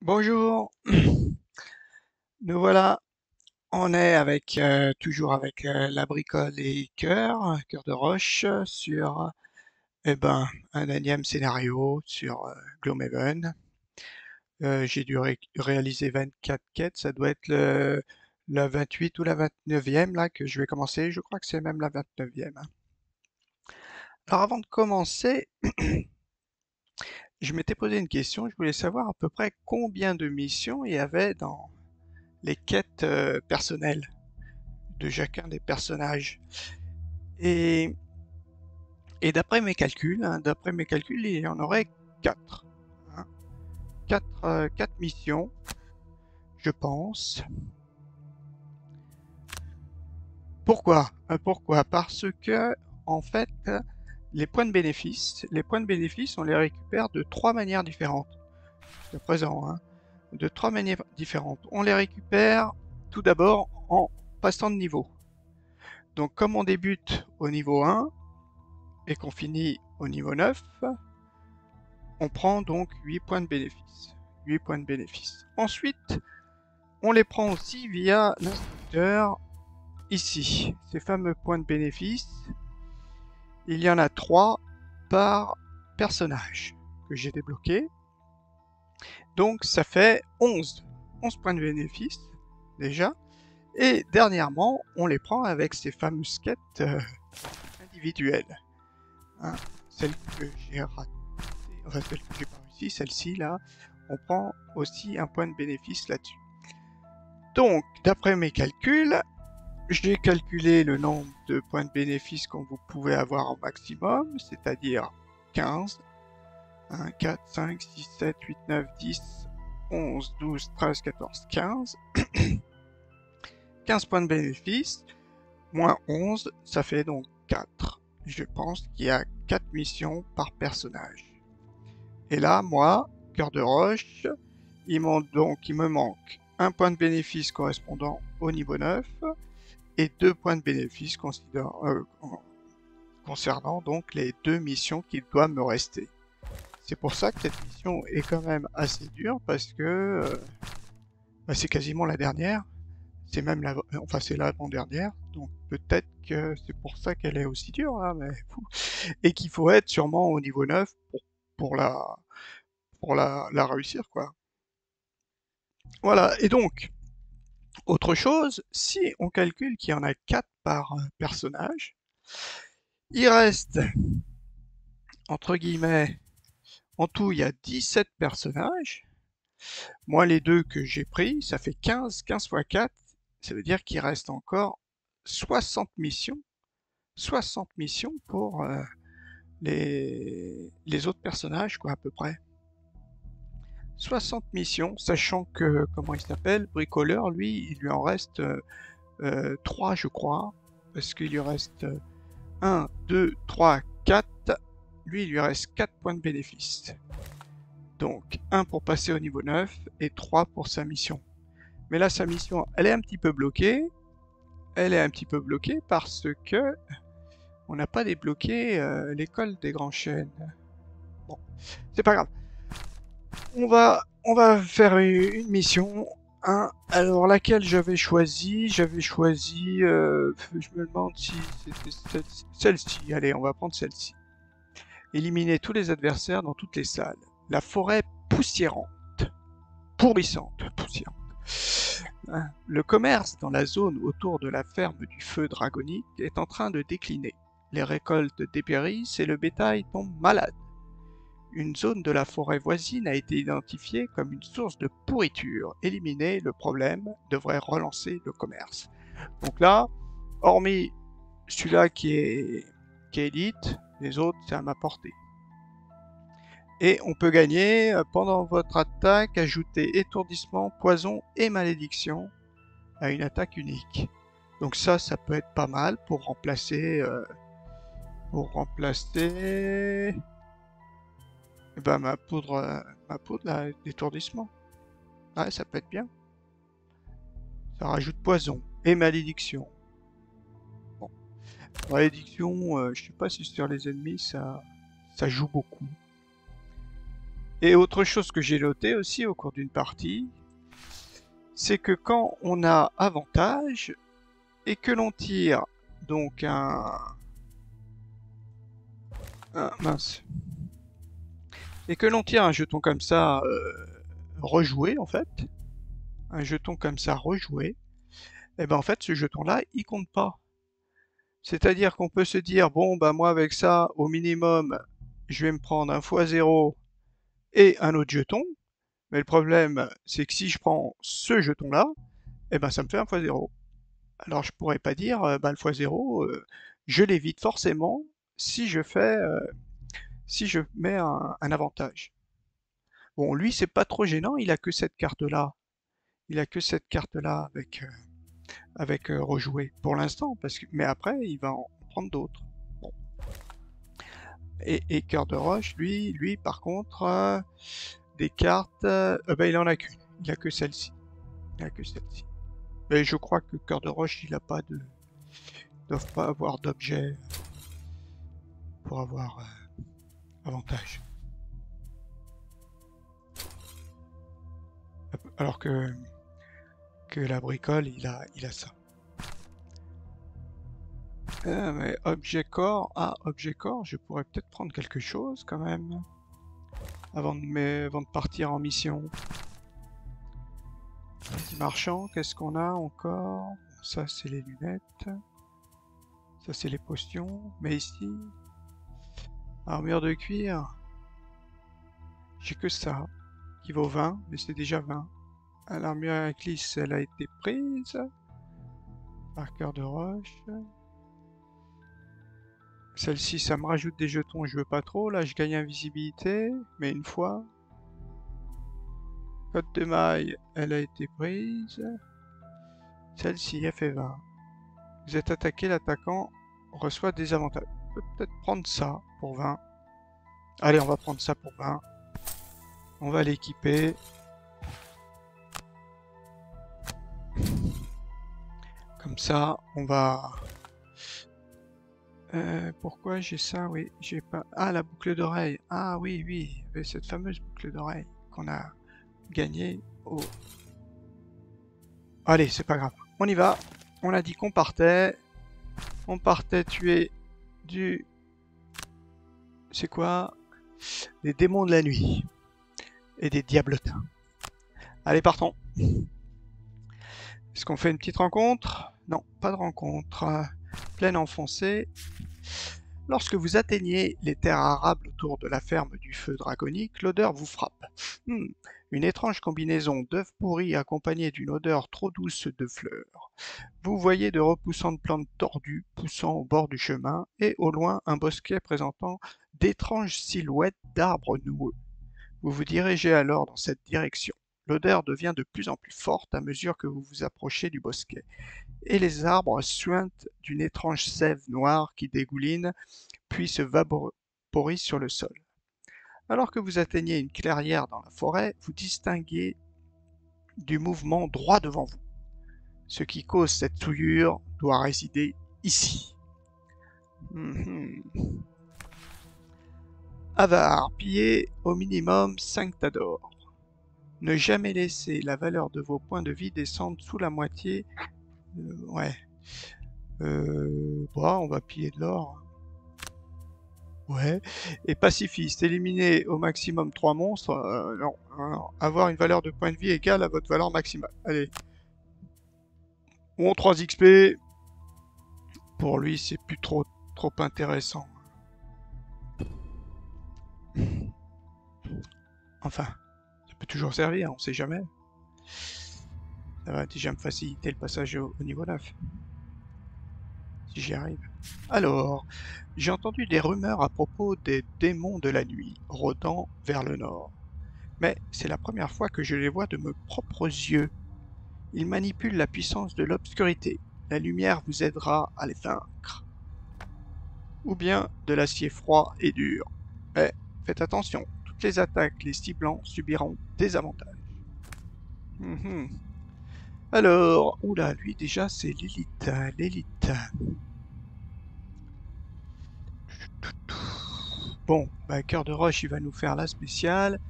Bonjour, nous voilà, on est avec toujours avec la bricole et cœur de roche sur un énième scénario sur Gloomhaven. J'ai dû réaliser 24 quêtes, ça doit être la 28 ou la 29e là que je vais commencer, je crois que c'est même la 29e. Alors avant de commencer, je m'étais posé une question, je voulais savoir à peu près combien de missions il y avait dans les quêtes personnelles de chacun des personnages. Et, et d'après mes calculs, il y en aurait quatre. Hein. Quatre missions, je pense. Pourquoi? Pourquoi? Parce que, en fait, les points de bénéfice, on les récupère de trois manières différentes. De présent, hein, de trois manières différentes. On les récupère tout d'abord en passant de niveau. Donc, comme on débute au niveau 1 et qu'on finit au niveau 9, on prend donc 8 points de bénéfice. 8 points de bénéfice. Ensuite, on les prend aussi via l'instructeur ici. Ces fameux points de bénéfice, il y en a 3 par personnage que j'ai débloqué. Donc ça fait 11 points de bénéfice déjà. Et dernièrement, on les prend avec ces fameuses quêtes individuelles. Hein, celle que j'ai ratée, enfin celle que j'ai pas réussi, celle-ci là, on prend aussi un point de bénéfice là-dessus. Donc, d'après mes calculs, j'ai calculé le nombre de points de bénéfice que vous pouvez avoir au maximum, c'est-à-dire 15. 1, 4, 5, 6, 7, 8, 9, 10, 11, 12, 13, 14, 15. 15 points de bénéfice, moins 11, ça fait donc 4. Je pense qu'il y a 4 missions par personnage. Et là, moi, cœur de roche, il me manque un point de bénéfice correspondant au niveau 9 et 2 points de bénéfice concernant donc les 2 missions qui doivent me rester. C'est pour ça que cette mission est quand même assez dure parce que c'est quasiment la dernière. C'est même enfin c'est l'avant-dernière, donc peut-être que c'est pour ça qu'elle est aussi dure là, mais et qu'il faut être sûrement au niveau 9 pour la la réussir quoi. Voilà, et donc autre chose, si on calcule qu'il y en a 4 par personnage, il reste, entre guillemets, en tout, il y a 17 personnages. Moi, les deux que j'ai pris, ça fait 15. 15 fois 4, ça veut dire qu'il reste encore 60 missions. 60 missions pour les autres personnages, quoi, à peu près. 60 missions, sachant que, comment il s'appelle, Bricoleur, lui, il lui en reste 3, je crois, parce qu'il lui reste 1, 2, 3, 4. Lui, il lui reste 4 points de bénéfice. Donc, 1 pour passer au niveau 9 et 3 pour sa mission. Mais là, sa mission, elle est un petit peu bloquée. Elle est un petit peu bloquée parce que on n'a pas débloqué l'école des grands chênes. Bon, c'est pas grave. On va faire une mission. Hein. Alors, laquelle j'avais choisi? J'avais choisi... je me demande si c'était celle-ci. Allez, on va prendre celle-ci. Éliminer tous les adversaires dans toutes les salles. La forêt poussiérante. Pourrissante. Poussiérante. Hein. Le commerce dans la zone autour de la ferme du feu dragonique est en train de décliner. Les récoltes dépérissent et le bétail tombe malade. Une zone de la forêt voisine a été identifiée comme une source de pourriture. Éliminer le problème devrait relancer le commerce. Donc là, hormis celui-là qui est élite, les autres, c'est à ma portée. Et on peut gagner, pendant votre attaque, ajouter étourdissement, poison et malédiction à une attaque unique. Donc ça peut être pas mal pour remplacer ma poudre d'étourdissement. Ouais, ça peut être bien. Ça rajoute poison et malédiction. Bon, malédiction, je sais pas si sur les ennemis ça joue beaucoup. Et autre chose que j'ai noté aussi au cours d'une partie, c'est que quand on a avantage et que l'on tire donc mince, et que l'on tire un jeton comme ça rejoué en fait, un jeton comme ça rejoué, et ben en fait ce jeton là il compte pas. C'est-à-dire qu'on peut se dire bon bah moi avec ça au minimum je vais me prendre un x0 et un autre jeton, mais le problème c'est que si je prends ce jeton là, et ben ça me fait un x0. Alors je pourrais pas dire bah le x0 je l'évite forcément si je fais si je mets un avantage. Bon lui c'est pas trop gênant, il a que cette carte là. Il a que cette carte là avec rejouer pour l'instant parce que mais après il va en prendre d'autres. Bon. Et Cœur de Roche lui par contre des cartes bah, il en a qu'une. Il a que celle-ci. Il a que celle-ci. Mais je crois que Cœur de Roche il a pas de doivent pas avoir d'objet pour avoir avantage. Alors que la bricole, il a ça. Mais objet corps, objet corps, je pourrais peut-être prendre quelque chose quand même avant de partir en mission. Petit marchand, qu'est-ce qu'on a encore? Ça c'est les lunettes, ça c'est les potions. Mais ici, armure de cuir, j'ai que ça qui vaut 20, mais c'est déjà 20. L'armure à glisse, elle a été prise. Marqueur de roche. Celle-ci, ça me rajoute des jetons, je veux pas trop. Là, je gagne invisibilité, mais une fois. Code de maille, elle a été prise. Celle-ci, elle fait 20. Vous êtes attaqué, l'attaquant reçoit des avantages. On peut peut-être prendre ça pour 20. Allez, on va prendre ça pour 20. On va l'équiper. Comme ça, on va... pourquoi j'ai ça? Oui, j'ai pas... Ah, la boucle d'oreille. Ah oui, oui, cette fameuse boucle d'oreille qu'on a gagnée au... Allez, c'est pas grave. On y va. On a dit qu'on partait. On partait tuer du... C'est quoi? Des démons de la nuit. Et des diablotins. Allez, partons. Est-ce qu'on fait une petite rencontre? Non, pas de rencontre. Plaine enfoncée. Lorsque vous atteignez les terres arables autour de la ferme du feu draconique, l'odeur vous frappe. Une étrange combinaison d'œufs pourris accompagnée d'une odeur trop douce de fleurs. Vous voyez de repoussantes plantes tordues poussant au bord du chemin et au loin un bosquet présentant d'étranges silhouettes d'arbres noueux. Vous vous dirigez alors dans cette direction. L'odeur devient de plus en plus forte à mesure que vous vous approchez du bosquet, et les arbres suintent d'une étrange sève noire qui dégouline, puis se vaporise sur le sol. Alors que vous atteignez une clairière dans la forêt, vous distinguez du mouvement droit devant vous. Ce qui cause cette souillure doit résider ici. Avare, pillez au minimum 5 tas d'or. Ne jamais laisser la valeur de vos points de vie descendre sous la moitié. Ouais. Bon, on va piller de l'or. Ouais. Et pacifiste, éliminer au maximum 3 monstres. Non, non. Avoir une valeur de points de vie égale à votre valeur maximale. Allez. Bon, 3 XP. Pour lui, c'est plus trop intéressant. Enfin, ça peut toujours servir, on sait jamais. Ça va déjà me faciliter le passage au niveau 9. Si j'y arrive. Alors, j'ai entendu des rumeurs à propos des démons de la nuit, rôdant vers le nord. Mais c'est la première fois que je les vois de mes propres yeux. Ils manipulent la puissance de l'obscurité. La lumière vous aidera à les vaincre. Ou bien de l'acier froid et dur. Mais faites attention, toutes les attaques les ciblant subiront des avantages. Alors, oula, lui déjà c'est l'élite. Bon, bah, Cœur de Roche, il va nous faire la spéciale.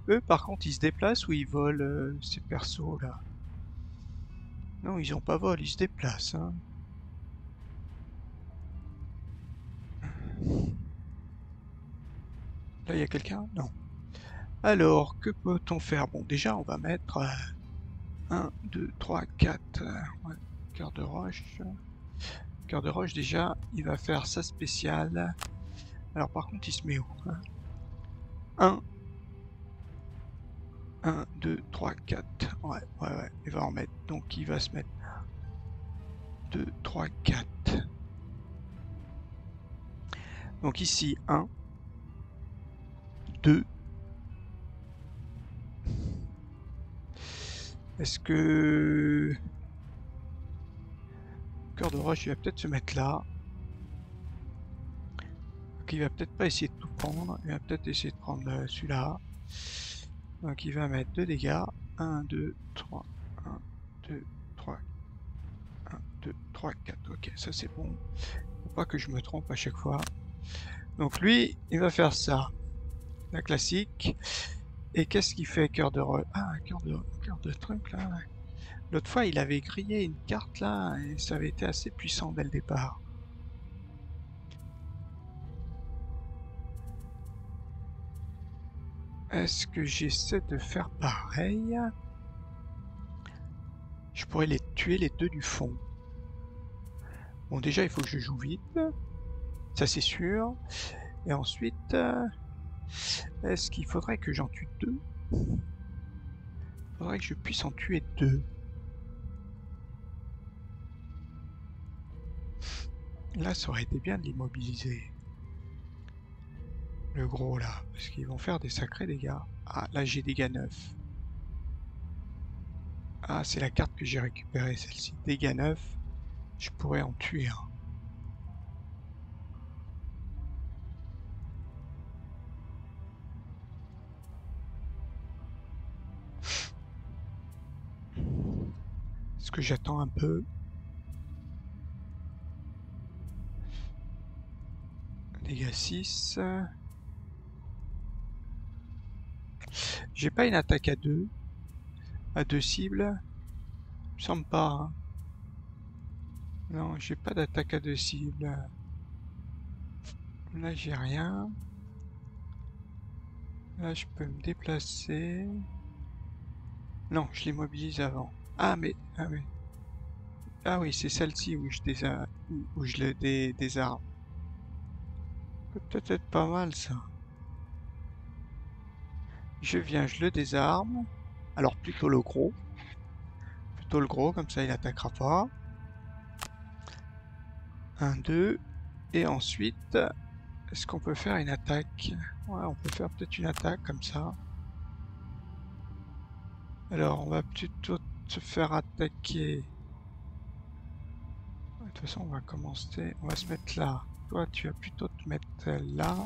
Eux, par contre, ils se déplacent ou ils volent ces persos là? Non, ils ont pas vol, ils se déplacent. Hein. Là, il y a quelqu'un? Non. Alors, que peut-on faire? Bon, déjà, on va mettre 1, 2, 3, 4. Ouais, Cœur de Roche. Cœur de Roche, déjà, il va faire sa spéciale. Alors, par contre, il se met où? 1, 2, 3, 4. Ouais, il va en mettre. Donc, il va se mettre 2, 3, 4. Donc, ici, 1, 2. Est-ce que... Cœur de Roche, il va peut-être se mettre là. Donc, il va peut-être pas essayer de tout prendre. Il va peut-être essayer de prendre celui-là. Donc, il va mettre 2 dégâts. 1, 2, 3. 1, 2, 3. 1, 2, 3, 4. Ok, ça c'est bon. Faut pas que je me trompe à chaque fois. Donc lui, il va faire ça. La classique. Et qu'est-ce qu'il fait, Cœur de Roche? Ah, cœur de truc là. L'autre fois, il avait grillé une carte là, et ça avait été assez puissant dès le départ. Est-ce que j'essaie de faire pareil? Je pourrais les tuer les deux du fond. Bon, déjà, il faut que je joue vite. Ça, c'est sûr. Et ensuite, est-ce qu'il faudrait que j'en tue deux? Il faudrait que je puisse en tuer deux. Là, ça aurait été bien de l'immobiliser. Le gros, là. Parce qu'ils vont faire des sacrés dégâts. Ah, là, j'ai dégâts 9. Ah, c'est la carte que j'ai récupérée, celle-ci. Dégâts 9. Je pourrais en tuer un. Est-ce que j'attends un peu? Dégâts 6. J'ai pas une attaque à deux cibles. Il me semble pas. Hein. Non, j'ai pas d'attaque à deux cibles. Là, j'ai rien. Là, je peux me déplacer. Non, je l'immobilise avant. Ah, mais... Ah oui. Ah oui, c'est celle-ci où je le désarme. Peut-être être pas mal, ça. Je viens, je le désarme. Alors, plutôt le gros. Plutôt le gros, comme ça, il attaquera pas. 1, 2. Et ensuite, est-ce qu'on peut faire une attaque? Ouais, on peut faire peut-être une attaque comme ça. Alors, on va plutôt se faire attaquer. De toute façon, on va commencer. On va se mettre là. Toi, tu vas plutôt te mettre là.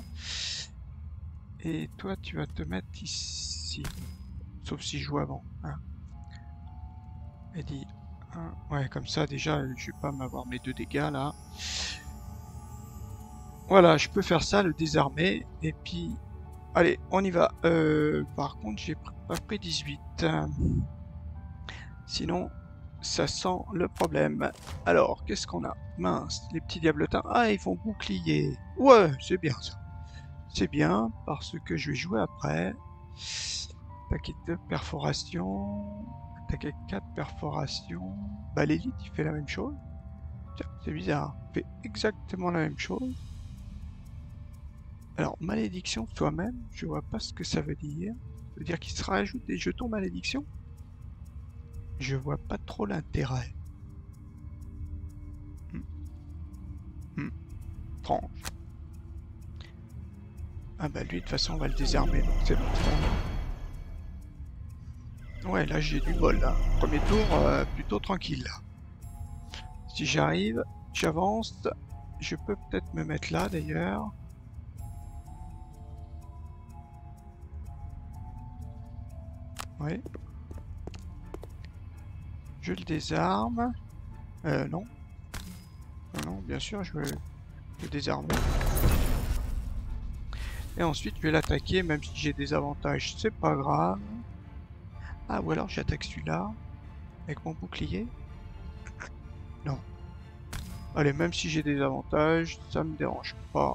Et toi, tu vas te mettre ici. Sauf si je joue avant. Hein. Et dit 1. Ouais, comme ça, déjà, je vais pas m'avoir mes 2 dégâts là. Voilà, je peux faire ça, le désarmer. Et puis, allez, on y va. Par contre, j'ai pas pris 18. Sinon, ça sent le problème. Alors, qu'est-ce qu'on a? Mince, les petits diablotins. Ah, ils font bouclier. Ouais, c'est bien ça. C'est bien, parce que je vais jouer après. Attaquer 2 perforations. Attaquer 4 perforations. Bah, l'élite, il fait la même chose. Tiens, c'est bizarre. Il fait exactement la même chose. Alors, malédiction toi-même, je vois pas ce que ça veut dire. Ça veut dire qu'il se rajoute des jetons malédiction? Je vois pas trop l'intérêt. Étrange. Ah bah lui, de toute façon, on va le désarmer, donc c'est bon. Ouais, là, j'ai du bol, là. Premier tour, plutôt tranquille, là. Si j'arrive, j'avance. Je peux peut-être me mettre là, d'ailleurs. Oui. Je le désarme. Non. Non, bien sûr, je veux le désarmer. Et ensuite, je vais l'attaquer, même si j'ai des avantages, c'est pas grave. Ah, ou alors j'attaque celui-là, avec mon bouclier. Non. Allez, même si j'ai des avantages, ça me dérange pas.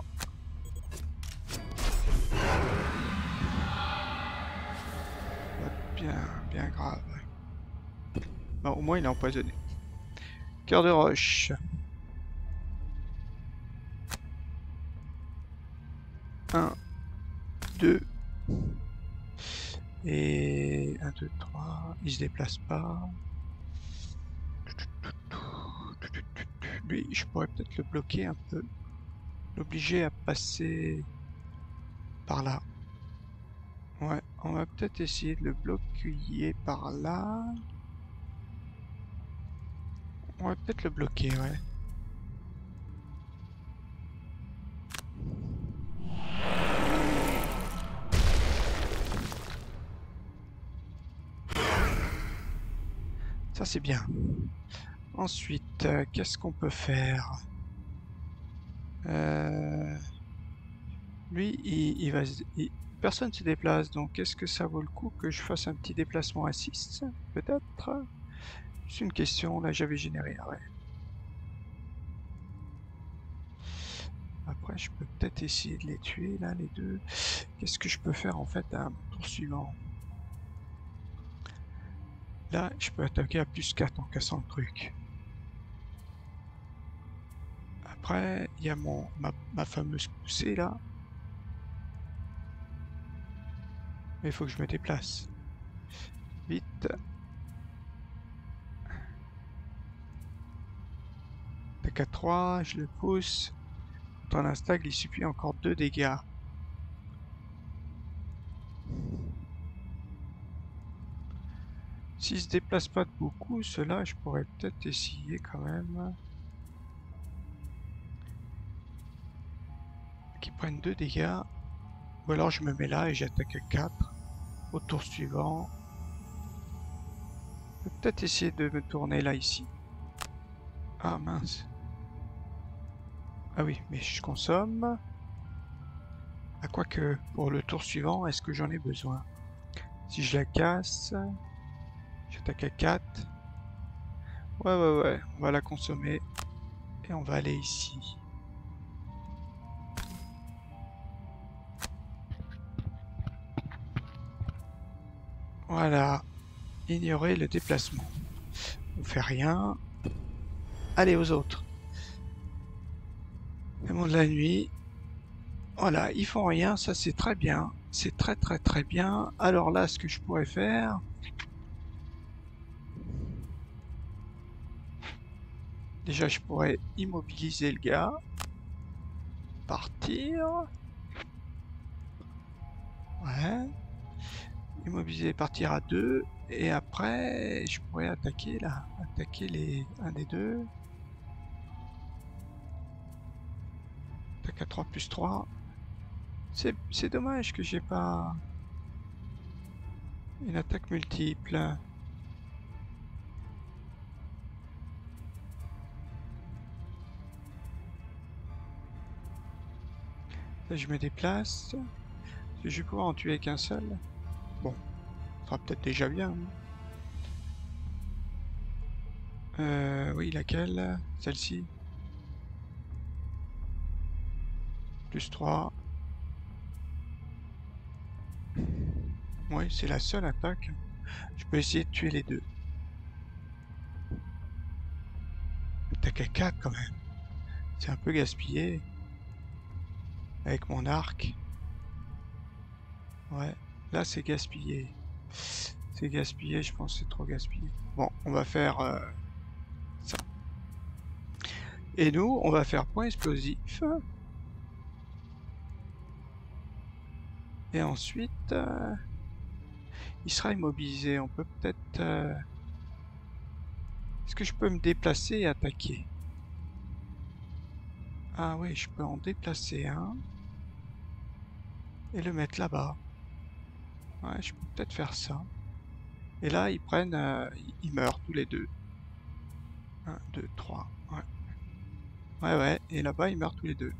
Bien, bien grave. Bon, au moins il est empoisonné. Cœur de roche. 1, 2. Et 1, 2, 3. Il se déplace pas. Lui, je pourrais peut-être le bloquer un peu. L'obliger à passer par là. Ouais, on va peut-être essayer de le bloquer par là. On va peut-être le bloquer, ouais. Ça c'est bien. Ensuite, qu'est-ce qu'on peut faire? Lui, il va... Personne ne se déplace, donc est-ce que ça vaut le coup que je fasse un petit déplacement à 6? Peut-être? C'est une question, là j'avais généré, ouais. Après, je peux peut-être essayer de les tuer, là, les deux. Qu'est-ce que je peux faire, en fait, à mon tour suivant? Là, je peux attaquer à plus 4 en cassant le truc. Après, il y a ma fameuse poussée, là. Mais il faut que je me déplace. Vite. Attaque à 3, je le pousse. Contre un instable, il suffit encore 2 dégâts. S'il se déplace pas de beaucoup, cela je pourrais peut-être essayer quand même. Qu'ils prennent 2 dégâts. Ou alors je me mets là et j'attaque à 4. Au tour suivant. Je peux peut-être essayer de me tourner là ici. Ah mince. Ah oui, mais je consomme. Ah quoique, pour le tour suivant, est-ce que j'en ai besoin? Si je la casse, j'attaque à 4. Ouais, on va la consommer. Et on va aller ici. Voilà. Ignorer le déplacement. On fait rien. Allez aux autres. Le monde de la nuit. Voilà, ils font rien, ça c'est très bien. C'est très bien. Alors là, ce que je pourrais faire... Déjà, je pourrais immobiliser le gars. Partir. Ouais. Immobiliser, partir à 2. Et après, je pourrais attaquer là. Attaquer un des deux. Attaque à 3 plus 3. C'est dommage que j'ai pas une attaque multiple. Là, je me déplace. Je vais pouvoir en tuer qu'un seul. Bon, ça sera peut-être déjà bien. Oui, laquelle? Celle-ci. Plus 3. Oui, c'est la seule attaque. Je peux essayer de tuer les deux. Attaque à 4 quand même. C'est un peu gaspillé. Avec mon arc. Ouais, là c'est gaspillé. C'est gaspillé, je pense que c'est trop gaspillé. Bon, on va faire ça. Et nous, on va faire point explosif. Et ensuite, il sera immobilisé. On peut peut-être... Est-ce que je peux me déplacer et attaquer? Ah oui, je peux en déplacer un. Et le mettre là-bas. Ouais, je peux peut-être faire ça. Et là, ils prennent... ils meurent tous les deux. 1, 2, 3. Ouais. Ouais. Et là-bas, ils meurent tous les deux.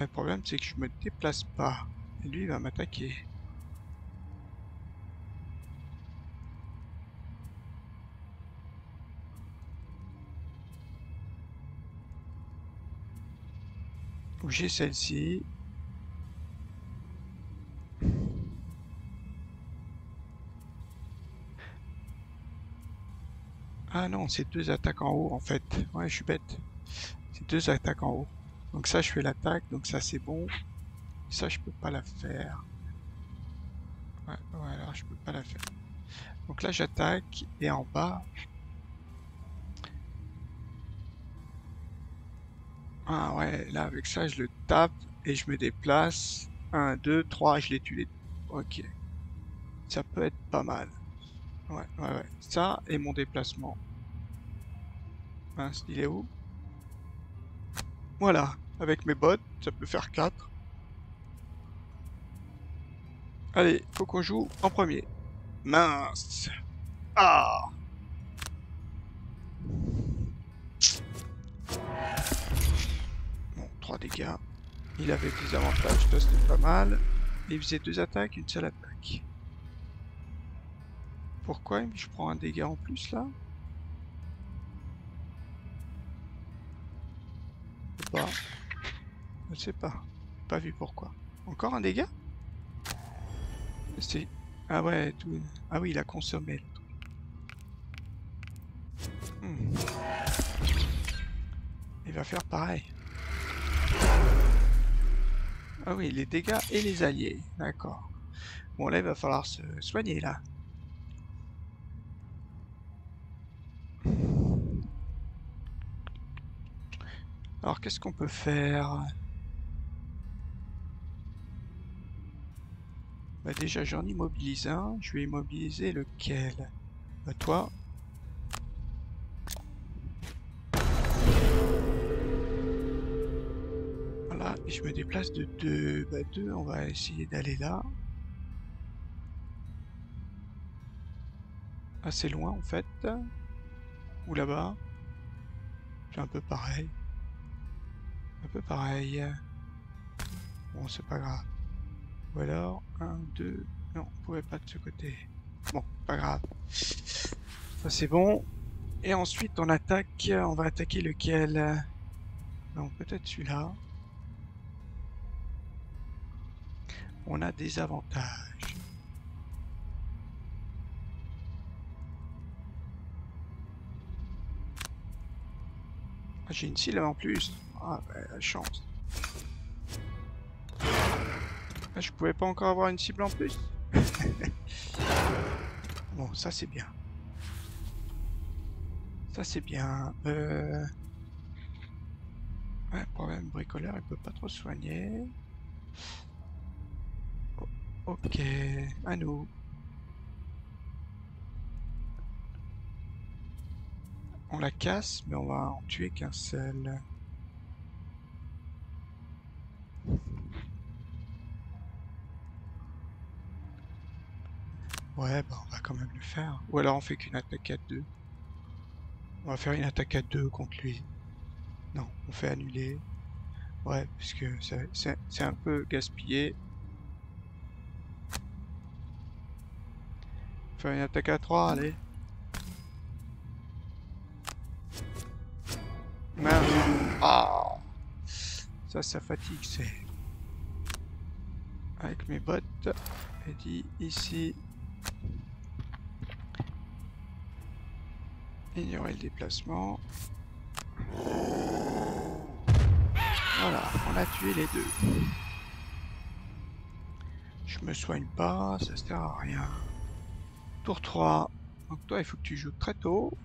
Le problème, c'est que je me déplace pas. Et lui, il va m'attaquer. Donc j'ai celle-ci. Ah non, c'est 2 attaques en haut en fait. Ouais, je suis bête. C'est 2 attaques en haut. Donc ça, je fais l'attaque, donc ça c'est bon. Ça, je peux pas la faire. Ouais, alors je peux pas la faire. Donc là, j'attaque et en bas. Ah ouais, là avec ça, je le tape et je me déplace. 1, 2, 3, je les tue les deux. Ok, ça peut être pas mal. Ouais, ouais, ouais. Ça et mon déplacement. Mince, il est où? Voilà, avec mes bottes, ça peut faire 4. Allez, faut qu'on joue en premier. Mince. Ah! Bon, 3 dégâts. Il avait des avantages, ça c'était pas mal. Et il faisait 2 attaques, une seule attaque. Pourquoi je prends un dégât en plus là? Je sais pas. Je sais pas. Pas vu pourquoi. Encore un dégât? C'est... Ah ouais, tout... Ah oui, il a consommé le truc. Il va faire pareil. Ah oui, les dégâts et les alliés. D'accord. Bon là, il va falloir se soigner là. Alors qu'est-ce qu'on peut faire? Bah déjà j'en immobilise un. Je vais immobiliser lequel? Bah toi. Voilà, et je me déplace de 2. Bah 2, on va essayer d'aller là. Assez loin en fait. Ou là-bas. C'est un peu pareil. Un peu pareil. Bon, c'est pas grave. Ou alors, 1, 2... Non, on pouvait pas de ce côté. Bon, pas grave. Ça c'est bon. Et ensuite on attaque. On va attaquer lequel? Non, peut-être celui-là. On a des avantages. Ah, j'ai une syllabe en plus. Ah, bah, la chance. Ah, je pouvais pas encore avoir une cible en plus. Bon, ça c'est bien. Ça c'est bien. Ouais, problème bricoleur, il peut pas trop soigner. Oh, ok, à nous. On la casse, mais on va en tuer qu'un seul. Ouais, bah on va quand même le faire. Ou alors on fait qu'une attaque à 2. On va faire une attaque à 2 contre lui. Non, on fait annuler. Ouais, puisque c'est un peu gaspillé. Faire une attaque à 3, allez. Merde. Ah, ça fatigue, c'est... Avec mes bottes, et dit ici... Ignorer le déplacement. Voilà, on a tué les deux. Je me soigne pas, ça sert à rien. Tour 3. Donc toi, il faut que tu joues très tôt.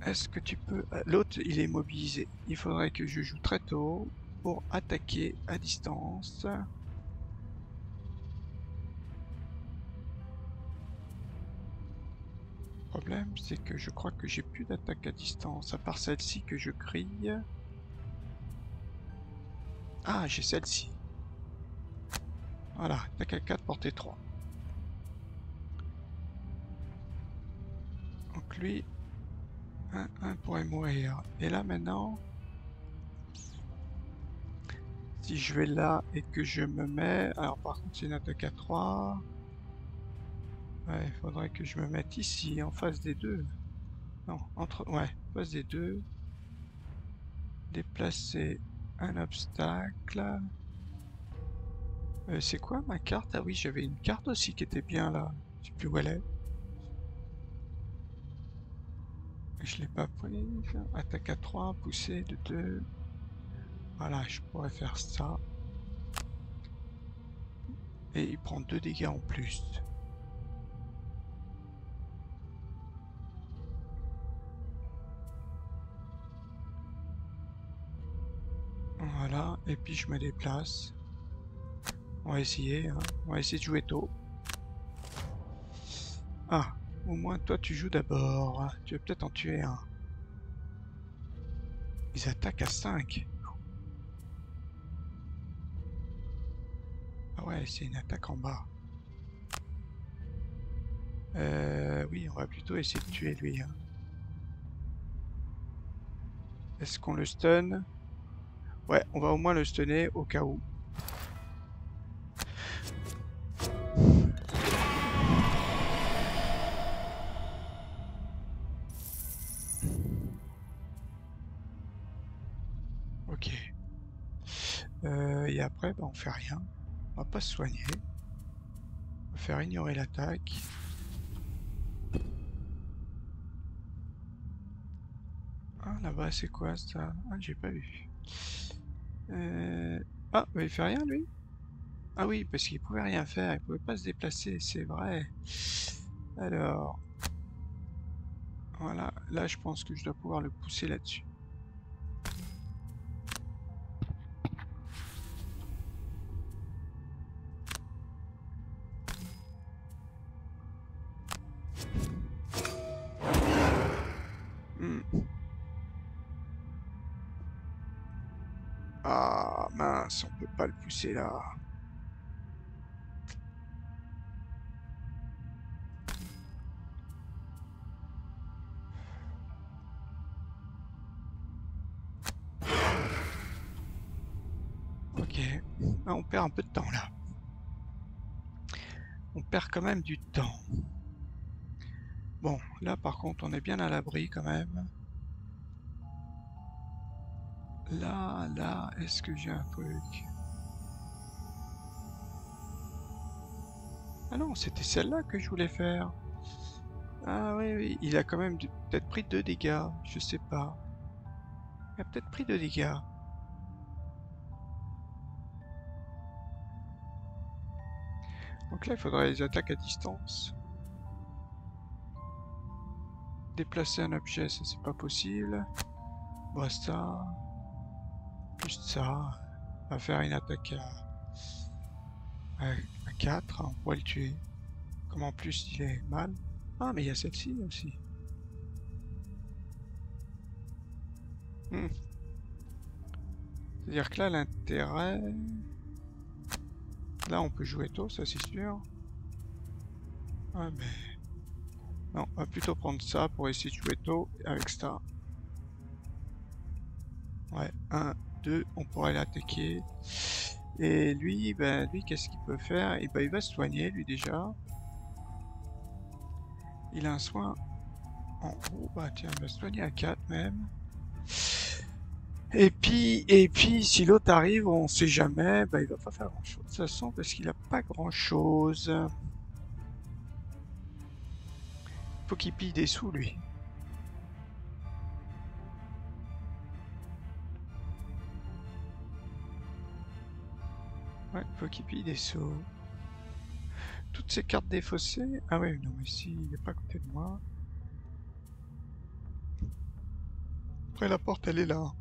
Est-ce que tu peux... L'autre, il est mobilisé. Il faudrait que je joue très tôt pour attaquer à distance. Le problème, c'est que je crois que j'ai plus d'attaque à distance, à part celle-ci que je grille. Ah, j'ai celle-ci. Voilà, attaque à 4, portée 3. Donc lui, un pourrait mourir. Et là maintenant, Si je vais là et que je me mets... Alors par contre c'est une attaque à 3. Ouais, il faudrait que je me mette ici, en face des deux. Non, entre... Ouais, en face des deux. Déplacer un obstacle. C'est quoi ma carte? Ah oui, j'avais une carte aussi qui était bien là. Je sais plus où elle est. Je l'ai pas prise. Attaque à 3, poussée de 2. Voilà, je pourrais faire ça. Et il prend 2 dégâts en plus. Voilà, et puis je me déplace. On va essayer, hein. On va essayer de jouer tôt. Ah, au moins toi tu joues d'abord. Tu vas peut-être en tuer un. Ils attaquent à 5. Ah ouais, c'est une attaque en bas. Oui, on va plutôt essayer de tuer lui, hein. Est-ce qu'on le stun? Ouais, on va au moins le stunner au cas où. Ok. Et après, bah, on fait rien. On va pas se soigner. On va faire ignorer l'attaque. Ah, là-bas, c'est quoi ça? Ah, j'ai pas vu. Ah, mais il fait rien lui? Ah oui, parce qu'il pouvait rien faire, il pouvait pas se déplacer, c'est vrai. Alors, voilà, là je pense que je dois pouvoir le pousser là-dessus. Hmm. Ah mince, on peut pas le pousser là. Ok, ah, on perd un peu de temps là. On perd quand même du temps. Bon, là par contre on est bien à l'abri quand même. Là, est-ce que j'ai un truc? Ah non, c'était celle-là que je voulais faire. Ah oui, oui, il a quand même peut-être pris 2 dégâts, je sais pas. Il a peut-être pris 2 dégâts. Donc là, il faudrait les attaques à distance. Déplacer un objet, ça c'est pas possible. Bon, ça. Plus ça. On va faire une attaque à 4. On pourrait le tuer. Comme en plus il est mal. Ah, mais il y a celle-ci aussi. Hmm. C'est-à-dire que là, l'intérêt... Là, on peut jouer tôt, ça c'est sûr. Ouais, mais... Non, on va plutôt prendre ça pour essayer de jouer tôt avec ça. Ouais, 1, 2, on pourrait l'attaquer. Et lui, ben, lui, qu'est-ce qu'il peut faire? Et ben, il va se soigner, lui, déjà. Il a un soin en haut. Bah, tiens, il va se soigner à 4 même. Et puis, si l'autre arrive, on sait jamais, bah, il va pas faire grand-chose. De toute façon, parce qu'il a pas grand-chose. Faut qu'il pille des sous, lui. Ouais, faut qu'il pille des sous. Toutes ces cartes défaussées. Ah ouais, non, mais si, il est pas à côté de moi. Après, la porte, elle est là.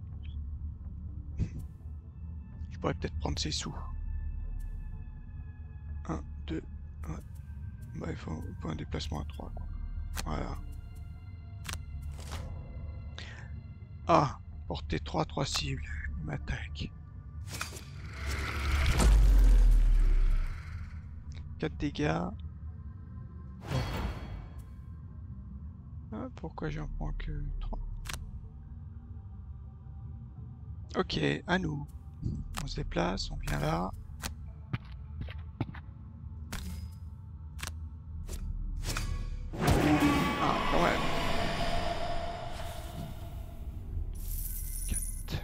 Je pourrais peut-être prendre ses sous. 1, 2, ouais. Bah, il faut un déplacement à 3, quoi. Voilà. Ah, portée 3, 3 cibles. Il m'attaque. 4 dégâts. Bon. Ah, pourquoi j'en prends que 3? Ok, à nous. On se déplace, on vient là. Ah, ouais. 4.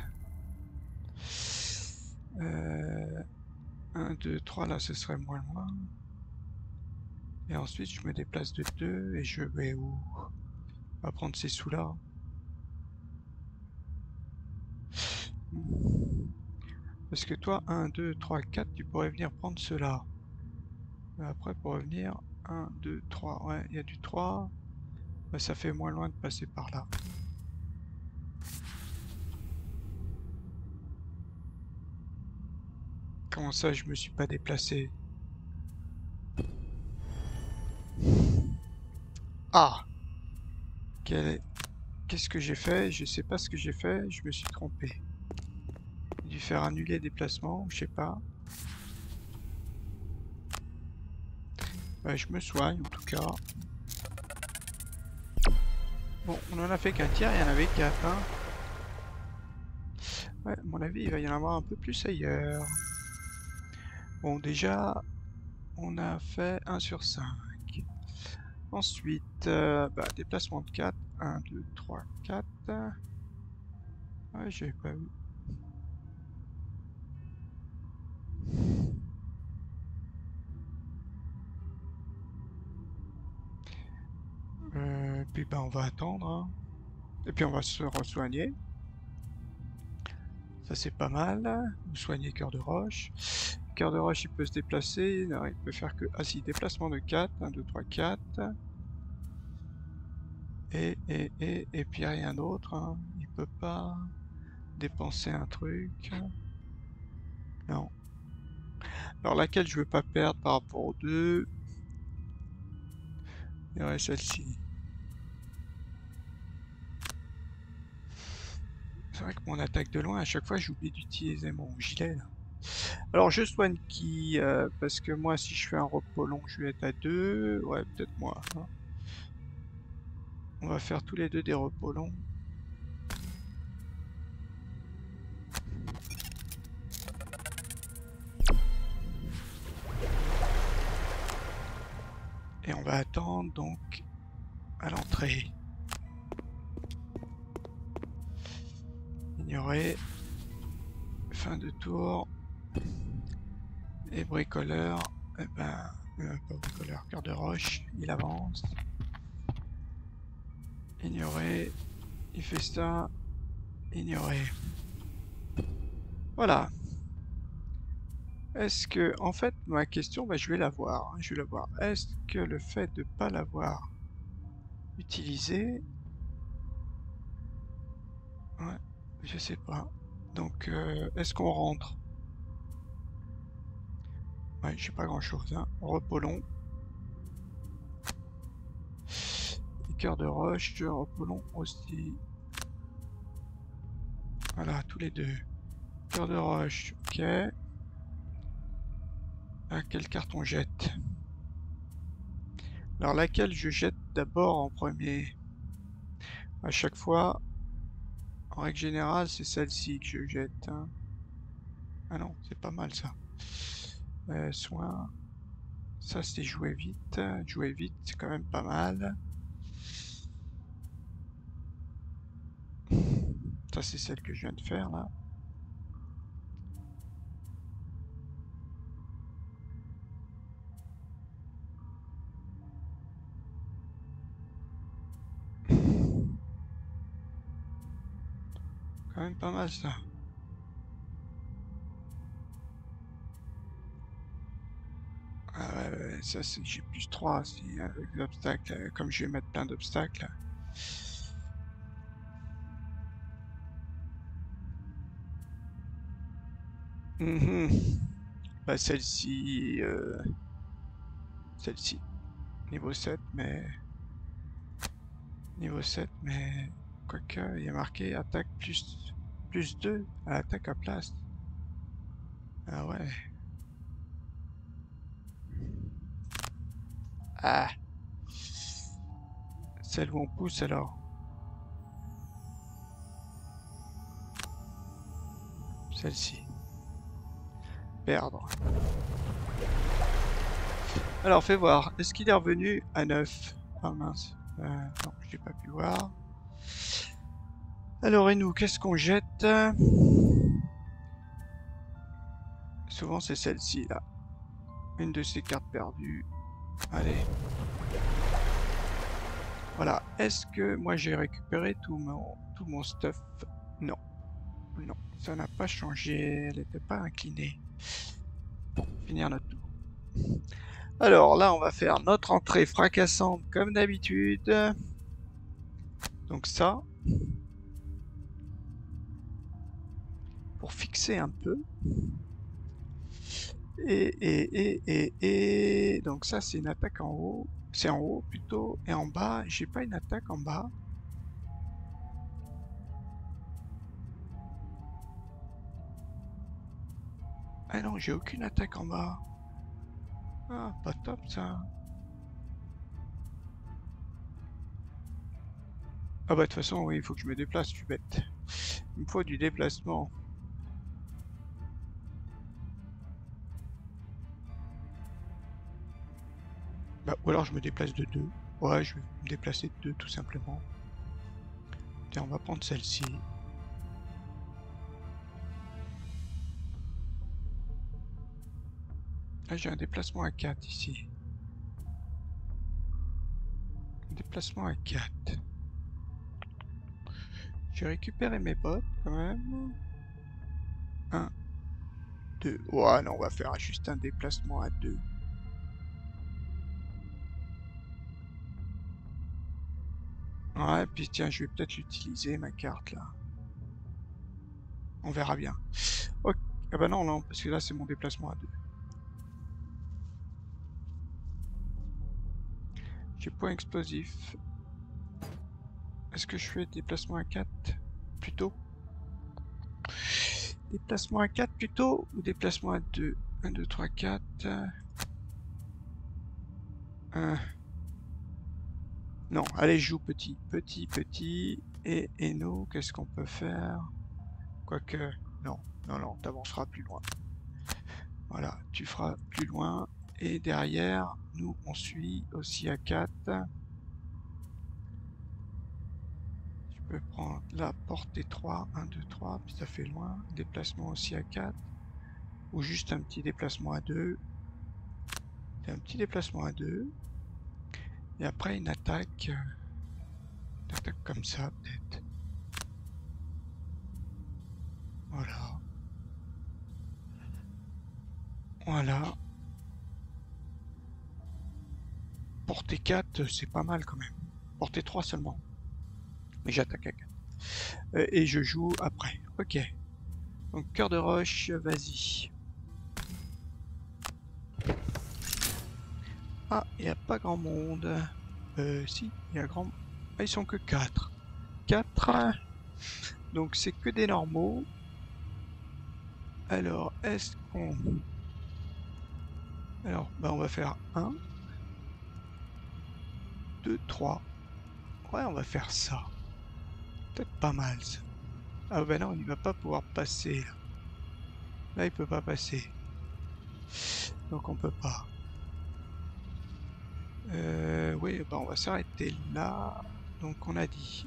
1, 2, 3, là, ce serait moins loin. Et ensuite, je me déplace de 2 et je vais où? On va prendre ces sous-là. Parce que toi, 1, 2, 3, 4, tu pourrais venir prendre ceux-là. Après, pour revenir, 1, 2, 3. Ouais, il y a du 3. Bah, ça fait moins loin de passer par là. Comment ça, je me suis pas déplacé? Ah! Qu'est-ce que j'ai fait? Je sais pas ce que j'ai fait, je me suis trompé. J'ai dû faire annuler déplacement, je sais pas. Ouais, je me soigne en tout cas. Bon, on en a fait qu'un tiers, il y en avait 4, hein. Ouais, à mon avis, il va y en avoir un peu plus ailleurs. Bon, déjà, on a fait 1 sur 5. Ensuite, déplacement de 4. 1, 2, 3, 4. Ouais, j'ai pas vu. Puis on va attendre, hein. Et puis on va se re-soigner. Ça c'est pas mal. Vous soignez cœur de roche. Cœur de roche il peut se déplacer. Alors, il peut faire que... Ah si, déplacement de 4. 1, 2, 3, 4. Et puis rien d'autre, hein. Il peut pas dépenser un truc. Non. Alors laquelle je veux pas perdre par rapport aux deux? Il y aurait celle-ci. C'est vrai que mon attaque de loin, à chaque fois j'oublie d'utiliser mon gilet là. Alors je soigne qui? Parce que moi si je fais un repos long je vais être à 2. Ouais, peut-être moi, hein. On va faire tous les deux des repos longs. Et on va attendre donc à l'entrée. Ignorer. Fin de tour. Et bricoleur. Eh ben, pas bricoleur, cœur de roche. Il avance. Ignorer. Il fait ça. Ignorer. Voilà. Est-ce que, en fait, ma question, je vais la voir, hein, je vais la voir. Est-ce que le fait de ne pas l'avoir utilisé, ouais, je sais pas. Donc, est-ce qu'on rentre? Ouais, j'ai pas grand-chose, hein. Repos long. Et cœur de roche, repos long aussi. Voilà, tous les deux. Cœur de roche, ok. Ah, quelle carte on jette? Alors, laquelle je jette d'abord en premier? À chaque fois, en règle générale, c'est celle-ci que je jette, hein. Ah non, c'est pas mal ça. Soin. Ça, c'est jouer vite. Jouer vite, c'est quand même pas mal. Ça, c'est celle que je viens de faire, là. Quand même pas mal, ça. Ah ouais, ça, j'ai plus 3 si, avec l'obstacle. Comme je vais mettre plein d'obstacles. Mhm. Bah, celle-ci... celle-ci. Niveau 7, mais... Niveau 7, mais... Quoique, il y a marqué attaque plus 2 à attaque à place. Ah ouais. Ah. Celle où on pousse, alors. Celle-ci. perdre. Alors, fais voir. Est-ce qu'il est revenu à 9? Ah mince. Non, je n'ai pas pu voir. Alors, et nous, qu'est-ce qu'on jette? Souvent, c'est celle-ci, là. Une de ces cartes perdues. Allez. Voilà. Est-ce que moi, j'ai récupéré tout mon stuff? Non. Non, ça n'a pas changé. Elle n'était pas inclinée. Bon, finir notre tour. Alors là, on va faire notre entrée fracassante comme d'habitude. Donc ça, pour fixer un peu. Et donc ça, c'est une attaque en haut. C'est en haut plutôt. Et en bas, j'ai pas une attaque en bas. Ah non, j'ai aucune attaque en bas. Ah, pas top ça. Ah bah de toute façon, oui, il faut que je me déplace, je suis bête. Il me faut du déplacement. Bah, ou alors je me déplace de 2. Ouais, je vais me déplacer de 2 tout simplement. Tiens, on va prendre celle-ci. Là, j'ai un déplacement à 4 ici. Un déplacement à 4. J'ai récupéré mes bottes quand même. 1, 2. Ouais, non, on va faire juste un déplacement à 2. Ouais, puis tiens, je vais peut-être l'utiliser, ma carte, là. On verra bien. Ok. Ah bah non, non, parce que là, c'est mon déplacement à 2. J'ai point explosif. Est-ce que je fais déplacement à 4 plutôt? Déplacement à 4 plutôt ou déplacement à 2? 1, 2, 3, 4. 1. Non, allez, je joue petit, petit, petit. Et nous, qu'est-ce qu'on peut faire? Quoique, non, non, non, t'avanceras plus loin. Voilà, tu feras plus loin. Et derrière, nous, on suit aussi à 4. Je peux prendre la portée 3, 1, 2, 3, puis ça fait loin. Déplacement aussi à 4. Ou juste un petit déplacement à 2. Et un petit déplacement à 2. Et après, une attaque comme ça, peut-être. Voilà. Voilà. Portée 4, c'est pas mal quand même. Portée 3 seulement. Mais j'attaque à 4. Et je joue après. Ok. Donc cœur de roche, vas-y. Ah, il n'y a pas grand monde. Si, il y a grand... Ah, ils sont que 4. 4. Donc c'est que des normaux. Alors, est-ce qu'on... Alors, bah on va faire 1, 2, 3. Ouais, on va faire ça. Peut-être pas mal ça. Ah bah non, il va pas pouvoir passer là. Là, il peut pas passer. Donc on peut pas. Oui, bah on va s'arrêter là. Donc on a dit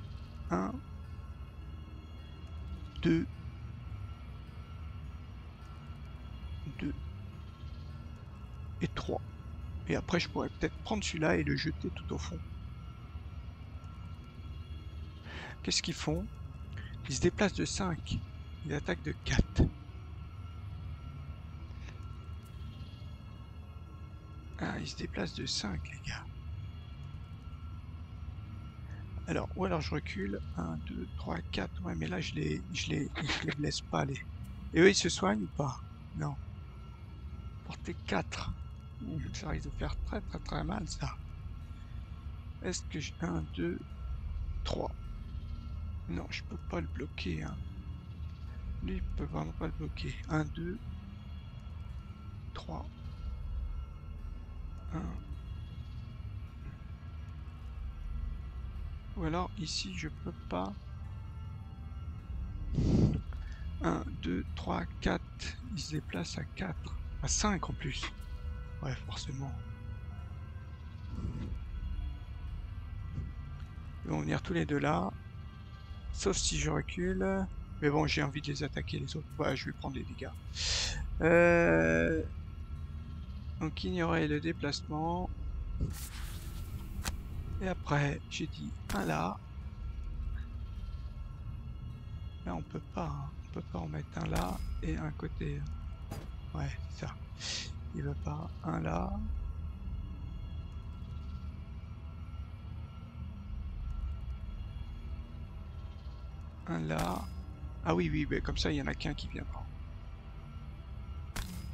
1, 2, 2 et 3. Et après, je pourrais peut-être prendre celui-là et le jeter tout au fond. Qu'est-ce qu'ils font? Ils se déplacent de 5. Ils attaquent de 4. Ah, ils se déplacent de 5, les gars. Alors, ou alors je recule. 1, 2, 3, 4. Ouais, mais là, je les blesse pas, les... Et eux, ils se soignent ou pas? Non. Portée 4. Ça risque de faire très très très mal, ça. Est-ce que j'ai 1, 2, 3. Non, je peux pas le bloquer, hein. Lui, il peut vraiment pas le bloquer. 1, 2, 3. 1. Ou alors, ici, je peux pas. 1, 2, 3, 4. il se déplace à 4. À 5 en plus. Ouais, forcément. Ils vont venir tous les deux là. Sauf si je recule. Mais bon, j'ai envie de les attaquer les autres. Ouais, je vais prendre les dégâts. Donc ignorer le déplacement. Et après, j'ai dit un là. Là, on peut pas. Hein. On peut pas en mettre un là et un côté. Ouais, c'est ça. Il veut pas. Un là. Un là. Ah oui, oui, mais comme ça, il y en a qu'un qui viendra.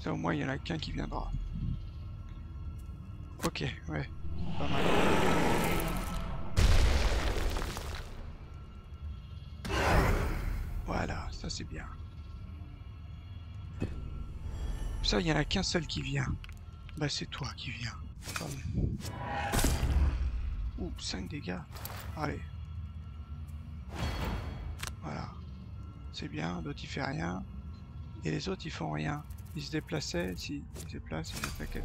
Ça, au moins, il y en a qu'un qui viendra. Ok, ouais. Pas mal. Voilà, ça c'est bien. Ça, il n'y en a qu'un seul qui vient. Bah, c'est toi qui viens. Pardon. Ouh, 5 dégâts. Allez. Voilà. C'est bien, l'autre il fait rien. Et les autres ils font rien. Ils se déplaçaient, s'ils se déplacent, ils attaquaient.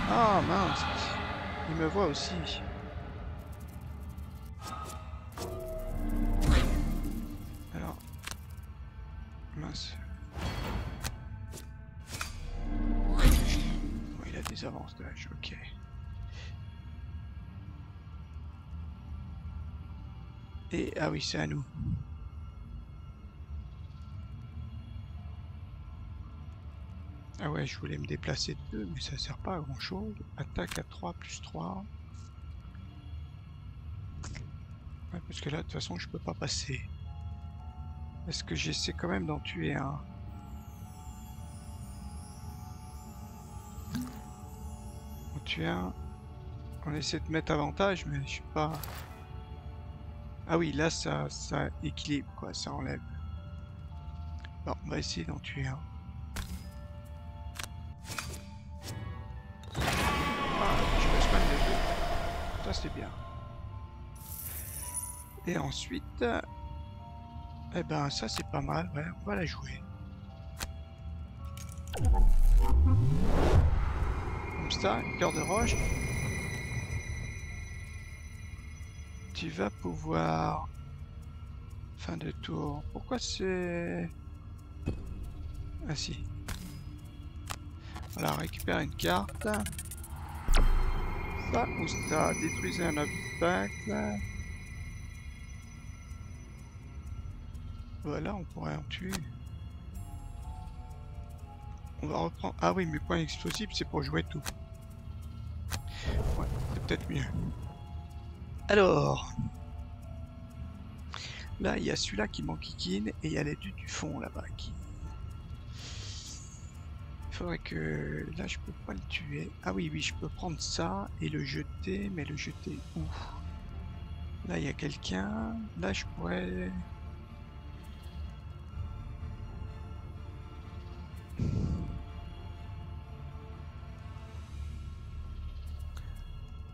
Ah mince, il me voit aussi. Alors, mince. Oh, il a des avantages, ok. Et ah oui, c'est à nous. Ah ouais, je voulais me déplacer de 2, mais ça sert pas à grand chose. Attaque à 3 plus 3. Ouais, parce que là, de toute façon, je peux pas passer. Est-ce que j'essaie quand même d'en tuer un? On tue un. On essaie de mettre avantage, mais je suis pas... Ah oui, là, ça équilibre, quoi. Ça enlève. Bon, on va essayer d'en tuer un. Ah, je peux spam les deux. Ça, c'est bien. Et ensuite... Eh ben, ça, c'est pas mal. Ouais, on va la jouer. Comme ça, cœur de roche. Tu vas pouvoir... Fin de tour. Pourquoi c'est... Ah si. Voilà, récupère une carte. Ça ou ça. Détruisez un obstacle. Voilà, on pourrait en tuer. On va reprendre... Ah oui, mes points explosifs, c'est pour jouer tout. Ouais, c'est peut-être mieux. Alors... Là, il y a celui-là qui m'enquiquine et il y a les dudes du fond là-bas qui... Il faudrait que... Là, je peux pas le tuer. Ah oui, oui, je peux prendre ça et le jeter, mais le jeter où? Là, il y a quelqu'un. Là, je pourrais...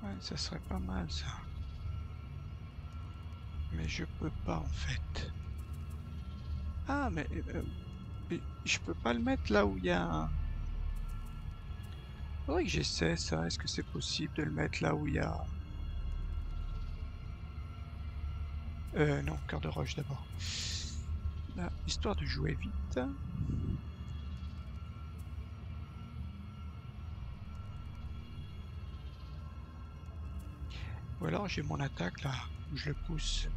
Ouais, ça serait pas mal, ça. Mais je peux pas, en fait. Ah, mais je peux pas le mettre là où il y a un... Faudrait que j'essaie ça. Est-ce que c'est possible de le mettre là où il y a... Non, cœur de roche d'abord. Là, histoire de jouer vite. Ou alors j'ai mon attaque là, où je le pousse.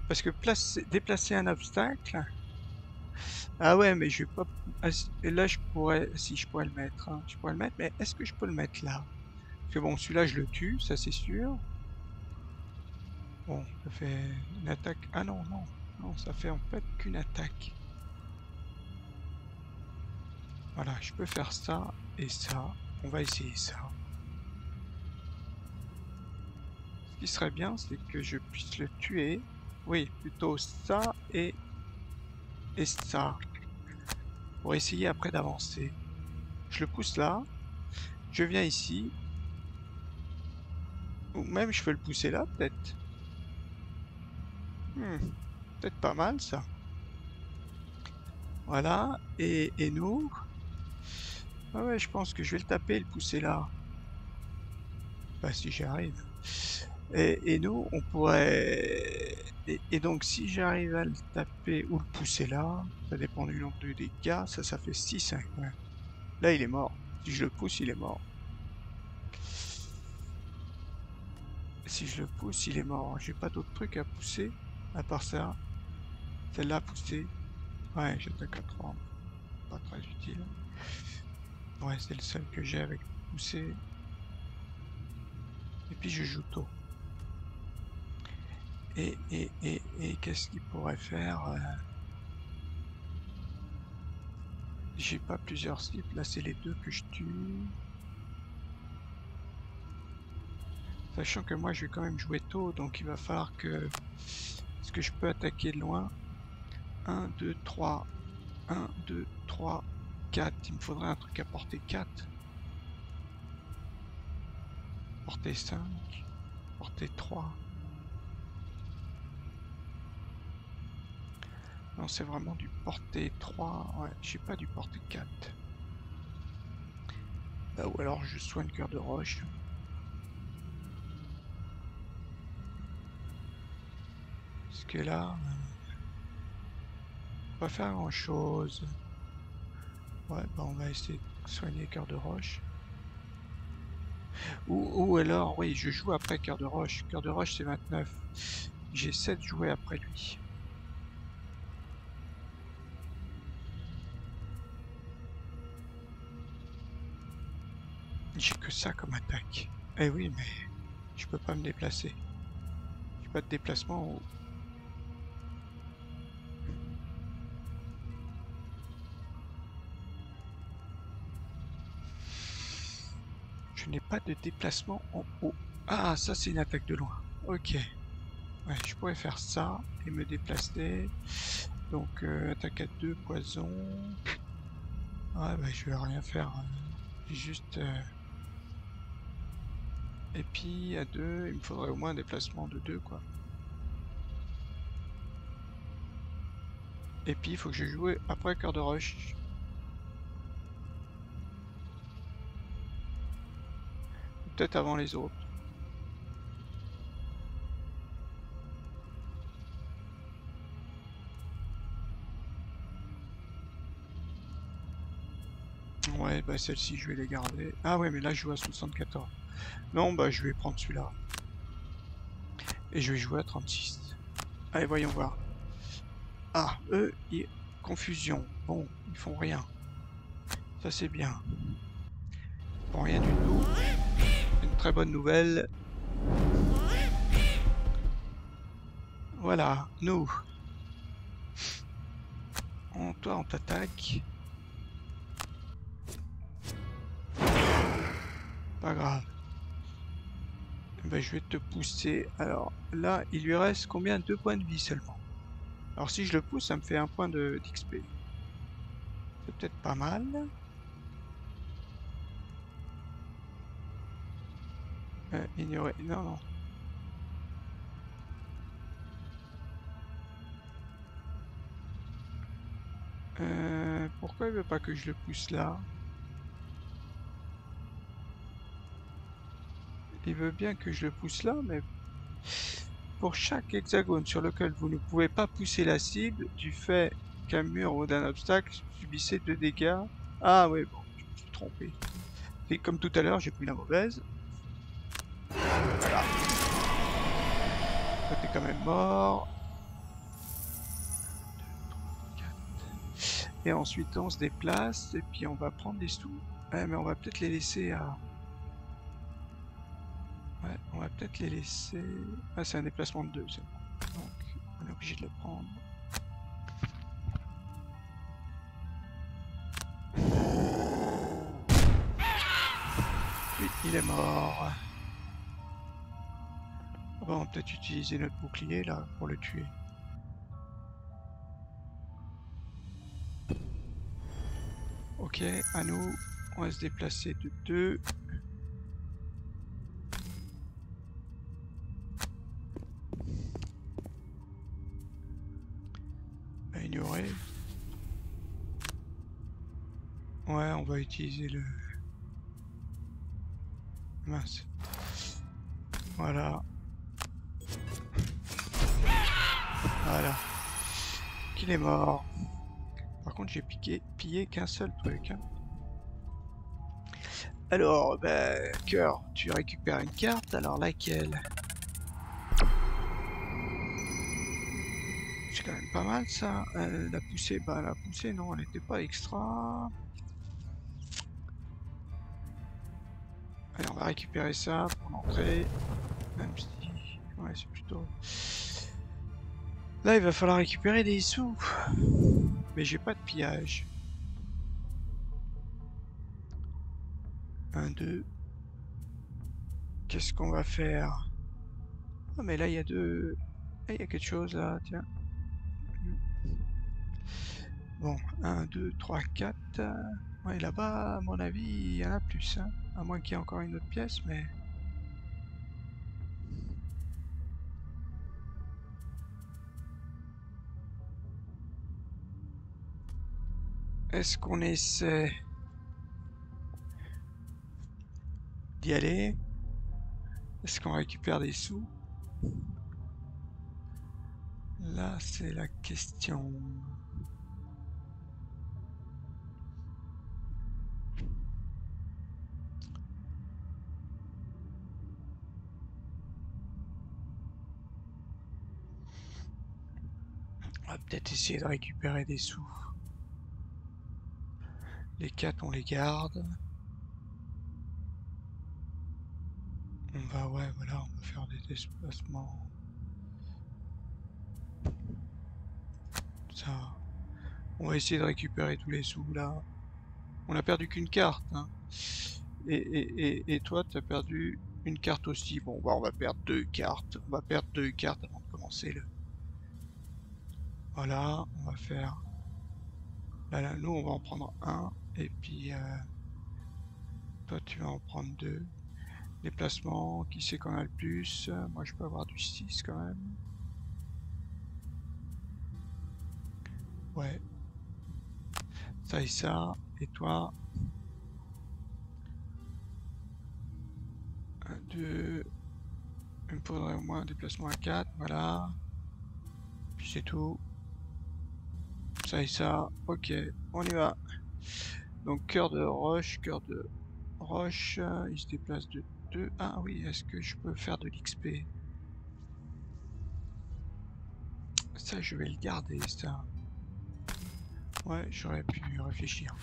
Parce que déplacer un obstacle... Ah ouais, mais je vais pas... Et là, je pourrais... Si, je pourrais le mettre. Hein. Je pourrais le mettre, mais est-ce que je peux le mettre là? Parce que bon, celui-là, je le tue, ça c'est sûr. Bon, ça fait une attaque... Ah non, non. Non, ça fait en fait qu'une attaque. Voilà, je peux faire ça et ça. On va essayer ça. Ce qui serait bien, c'est que je puisse le tuer. Oui, plutôt ça et ça. Pour essayer après d'avancer. Je le pousse là. Je viens ici. Ou même je peux le pousser là, peut-être. Peut-être pas mal ça. Voilà, et nous? Ah ouais, je pense que je vais le taper et le pousser là. Bah si j'y arrive. Et nous, on pourrait... Et donc si j'arrive à le taper ou le pousser là, ça dépend du nombre de dégâts, ça fait 6, hein, ouais. Là il est mort. Si je le pousse, il est mort. Si je le pousse, il est mort. J'ai pas d'autres trucs à pousser, à part ça. Celle-là à pousser. Ouais, j'attaque à 3. Pas très utile. Ouais, c'est le seul que j'ai avec pousser. Et puis je joue tôt. Et qu'est-ce qu'il pourrait faire J'ai pas plusieurs cibles, là c'est les deux que je tue. Sachant que moi je vais quand même jouer tôt, donc il va falloir que... Est-ce que je peux attaquer de loin? 1, 2, 3. 1, 2, 3, 4. Il me faudrait un truc à portée 4. Portée 5. Portée 3. Non, c'est vraiment du portée 3. Ouais, j'ai pas du portée 4. Bah, ou alors je soigne cœur de roche. Parce que là, on va pas faire grand chose. Ouais, bah on va essayer de soigner cœur de roche. Ou alors, oui, je joue après cœur de roche. Cœur de roche c'est 29. J'ai 7 jouets après lui. J'ai que ça comme attaque. Eh oui, mais je peux pas me déplacer. J'ai pas de déplacement. Je n'ai pas de déplacement en haut. Ah, ça c'est une attaque de loin. Ok. Ouais, je pourrais faire ça et me déplacer. Donc attaque à 2, poison. Ouais, bah je vais rien faire. Juste... Et puis à 2, il me faudrait au moins un déplacement de 2 quoi. Et puis il faut que je joue après cœur de roche. Peut-être avant les autres. Ouais, bah celle-ci je vais les garder. Ah ouais, mais là je joue à 74. Non, bah je vais prendre celui-là. Et je vais jouer à 36. Allez, voyons voir. Ah, eux, confusion. Bon, ils font rien. Ça c'est bien. Ils font rien du tout. Une très bonne nouvelle. Voilà, nous. Toi, on t'attaque. Pas grave. Ben, je vais te pousser. Alors là, il lui reste combien? 2 points de vie seulement. Alors si je le pousse, ça me fait 1 point d'XP. C'est peut-être pas mal. Ignorer. Non, non. Pourquoi il veut pas que je le pousse là? Il veut bien que je le pousse là, mais pour chaque hexagone sur lequel vous ne pouvez pas pousser la cible, du fait qu'un mur ou d'un obstacle subissait 2 dégâts. Ah ouais, bon, je me suis trompé. Et comme tout à l'heure, j'ai pris la mauvaise. Voilà. Toi, t'es quand même mort. Et ensuite, on se déplace et puis on va prendre des sous. Ouais, mais on va peut-être les laisser à... Ouais, on va peut-être les laisser... Ah, c'est un déplacement de 2, c'est bon. Donc, on est obligé de le prendre. Oui, il est mort. Bon, on va peut-être utiliser notre bouclier, là, pour le tuer. Ok, à nous, on va se déplacer de 2. Ouais, on va utiliser le... Mince. Voilà. Voilà. Qu'il est mort. Par contre, j'ai pillé qu'un seul truc. Hein. Alors, bah, cœur, tu récupères une carte, alors laquelle? C'est quand même pas mal ça. La poussée, bah la poussée, non, elle n'était pas extra. Allez, on va récupérer ça pour l'entrée. Même si... Ouais, c'est plutôt... Là, il va falloir récupérer des sous. Mais j'ai pas de pillage. 1, 2. Qu'est-ce qu'on va faire? Ah, mais là, il y a deux... Ah, il y a quelque chose là, tiens. Bon, 1, 2, 3, 4. Ouais, là-bas, à mon avis, il y en a plus. Hein. À moins qu'il y ait encore une autre pièce, mais... Est-ce qu'on essaie d'y aller? Est-ce qu'on récupère des sous? Là, c'est la question. On va peut-être essayer de récupérer des sous. Les 4, on les garde. On va, ouais, voilà, on va faire des déplacements. Ça. On va essayer de récupérer tous les sous, là. On a perdu qu'une carte, hein. Et toi, tu as perdu une carte aussi. Bon, bah, on va perdre 2 cartes. On va perdre 2 cartes avant de commencer le... Voilà, on va faire... Là, nous, on va en prendre un. Et puis, toi, tu vas en prendre 2. Déplacement, qui c'est qu'on a le plus? Moi, je peux avoir du 6 quand même. Ouais. Ça et ça. Et toi? 1, 2. Il me faudrait au moins un déplacement à 4. Voilà. Puis c'est tout. Ça et ça. Ok, on y va. Donc, cœur de roche, il se déplace de 2. Ah oui, est-ce que je peux faire de l'XP? Ça, je vais le garder, ça. Ouais, j'aurais pu réfléchir.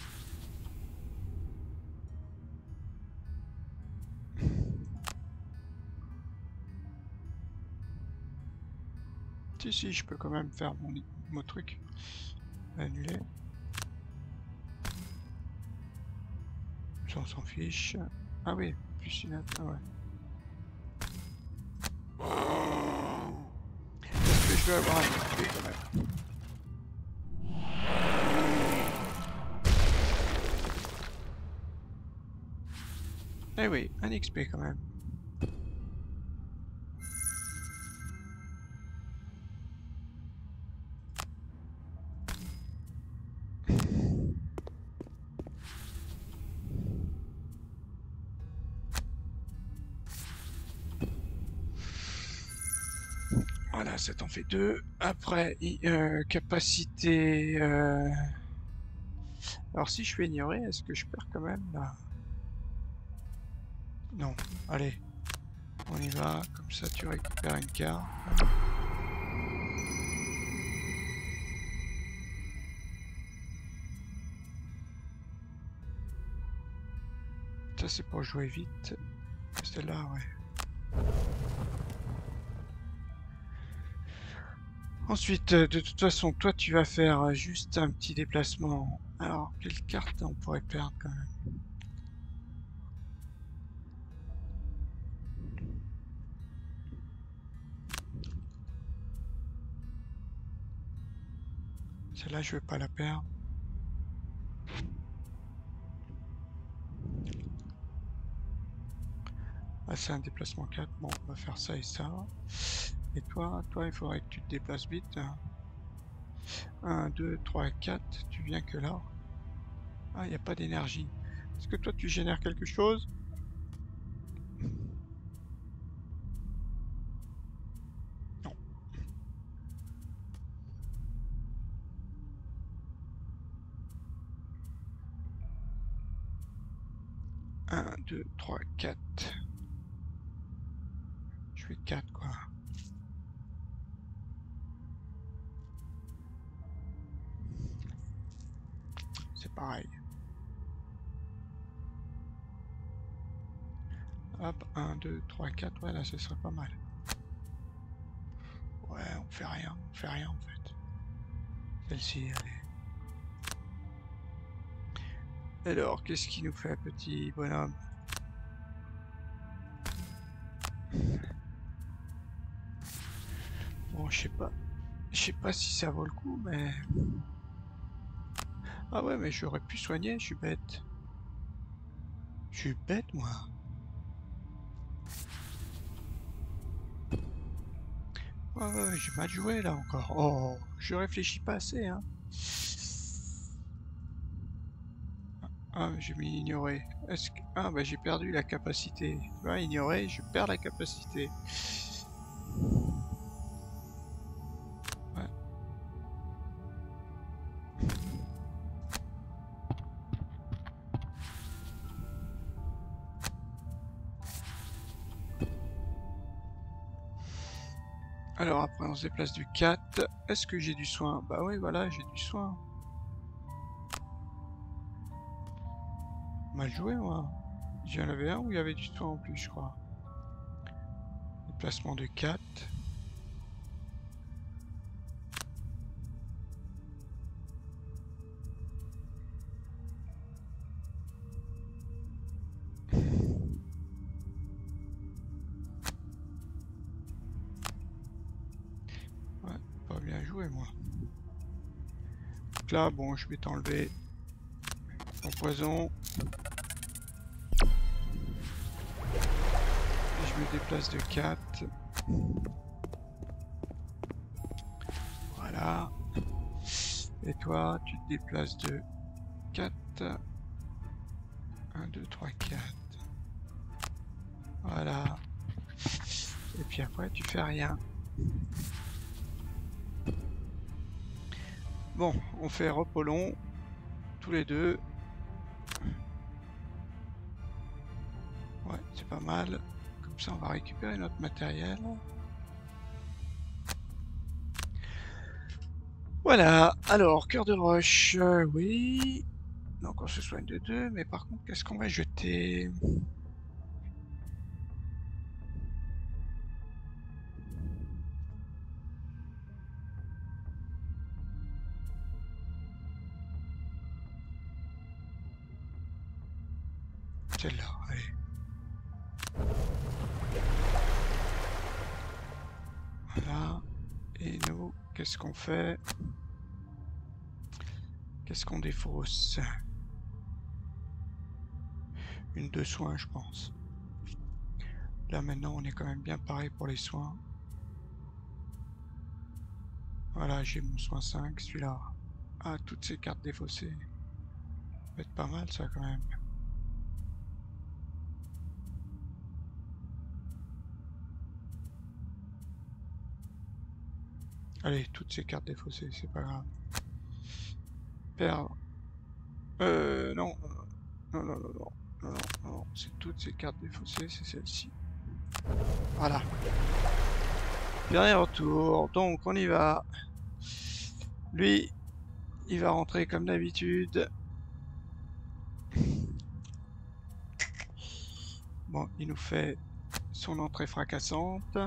Si, je peux quand même faire mon truc. Annuler. Ça, on s'en fiche. Ah oui, plus une... Ah ouais. Est-ce que je vais avoir un XP quand même? Eh oui, un XP quand même. Voilà, ça t'en fait 2. Après, capacité... Alors si je fais ignorer, est-ce que je perds quand même là? Non. Allez, on y va. Comme ça, tu récupères une carte. Ça, c'est pour jouer vite. Celle-là, ouais. Ensuite, de toute façon, toi, tu vas faire juste un petit déplacement. Alors, quelle carte on pourrait perdre quand même? Celle-là, je vais pas la perdre. Ah, c'est un déplacement 4. Bon, on va faire ça et ça. Et toi, il faudrait que tu te déplaces vite. 1, 2, 3, 4. Tu viens que là. Ah, il n'y a pas d'énergie. Est-ce que toi tu génères quelque chose? Non. 1, 2, 3, 4. Je fais 4 quoi. C'est pareil. Hop, 1, 2, 3, 4. Ouais, là ce serait pas mal. Ouais, on fait rien. On fait rien en fait. Celle-ci, allez. Alors, qu'est-ce qu'il nous fait, petit bonhomme? Bon, je sais pas. Je sais pas si ça vaut le coup, mais... Ah ouais, mais j'aurais pu soigner, je suis bête. Je suis bête, moi. Ouais, ouais, j'ai mal joué, là, encore. Oh, je réfléchis pas assez, hein. Ah, j'ai mis ignorer. Est-ce que... Ah, bah j'ai perdu la capacité. Tu vois, ignorer, je perds la capacité. Ouais. Alors après, on se déplace du 4. Est-ce que j'ai du soin? Bah oui, voilà, j'ai du soin. Mal joué, moi. J'en avais un où il y avait du soin en plus, je crois. Déplacement de 4. Ouais, pas bien joué, moi. Donc là, bon, je vais t'enlever ton poison. Et je me déplace de 4. Voilà. Et toi, tu te déplaces de 4. 1, 2, 3, 4. Voilà. Et puis après, tu fais rien. Bon, on fait repos long, tous les deux. Ouais, c'est pas mal. Comme ça, on va récupérer notre matériel. Voilà, alors, cœur de roche, oui. Donc on se soigne de 2, mais par contre, qu'est-ce qu'on va jeter? Celle-là, allez. Voilà. Et nous, qu'est-ce qu'on fait? Qu'est-ce qu'on défausse? Une de soins, je pense. Là maintenant, on est quand même bien pareil pour les soins. Voilà, j'ai mon soin 5, celui-là. Ah, toutes ces cartes défaussées. Ça va être pas mal ça quand même. Allez, toutes ces cartes défaussées, c'est pas grave. Perdre. Non. Non, non, non, non. Non, non, non. C'est toutes ces cartes défaussées, c'est celle-ci. Voilà. Dernier retour. Donc, on y va. Lui, il va rentrer comme d'habitude. Bon, il nous fait son entrée fracassante.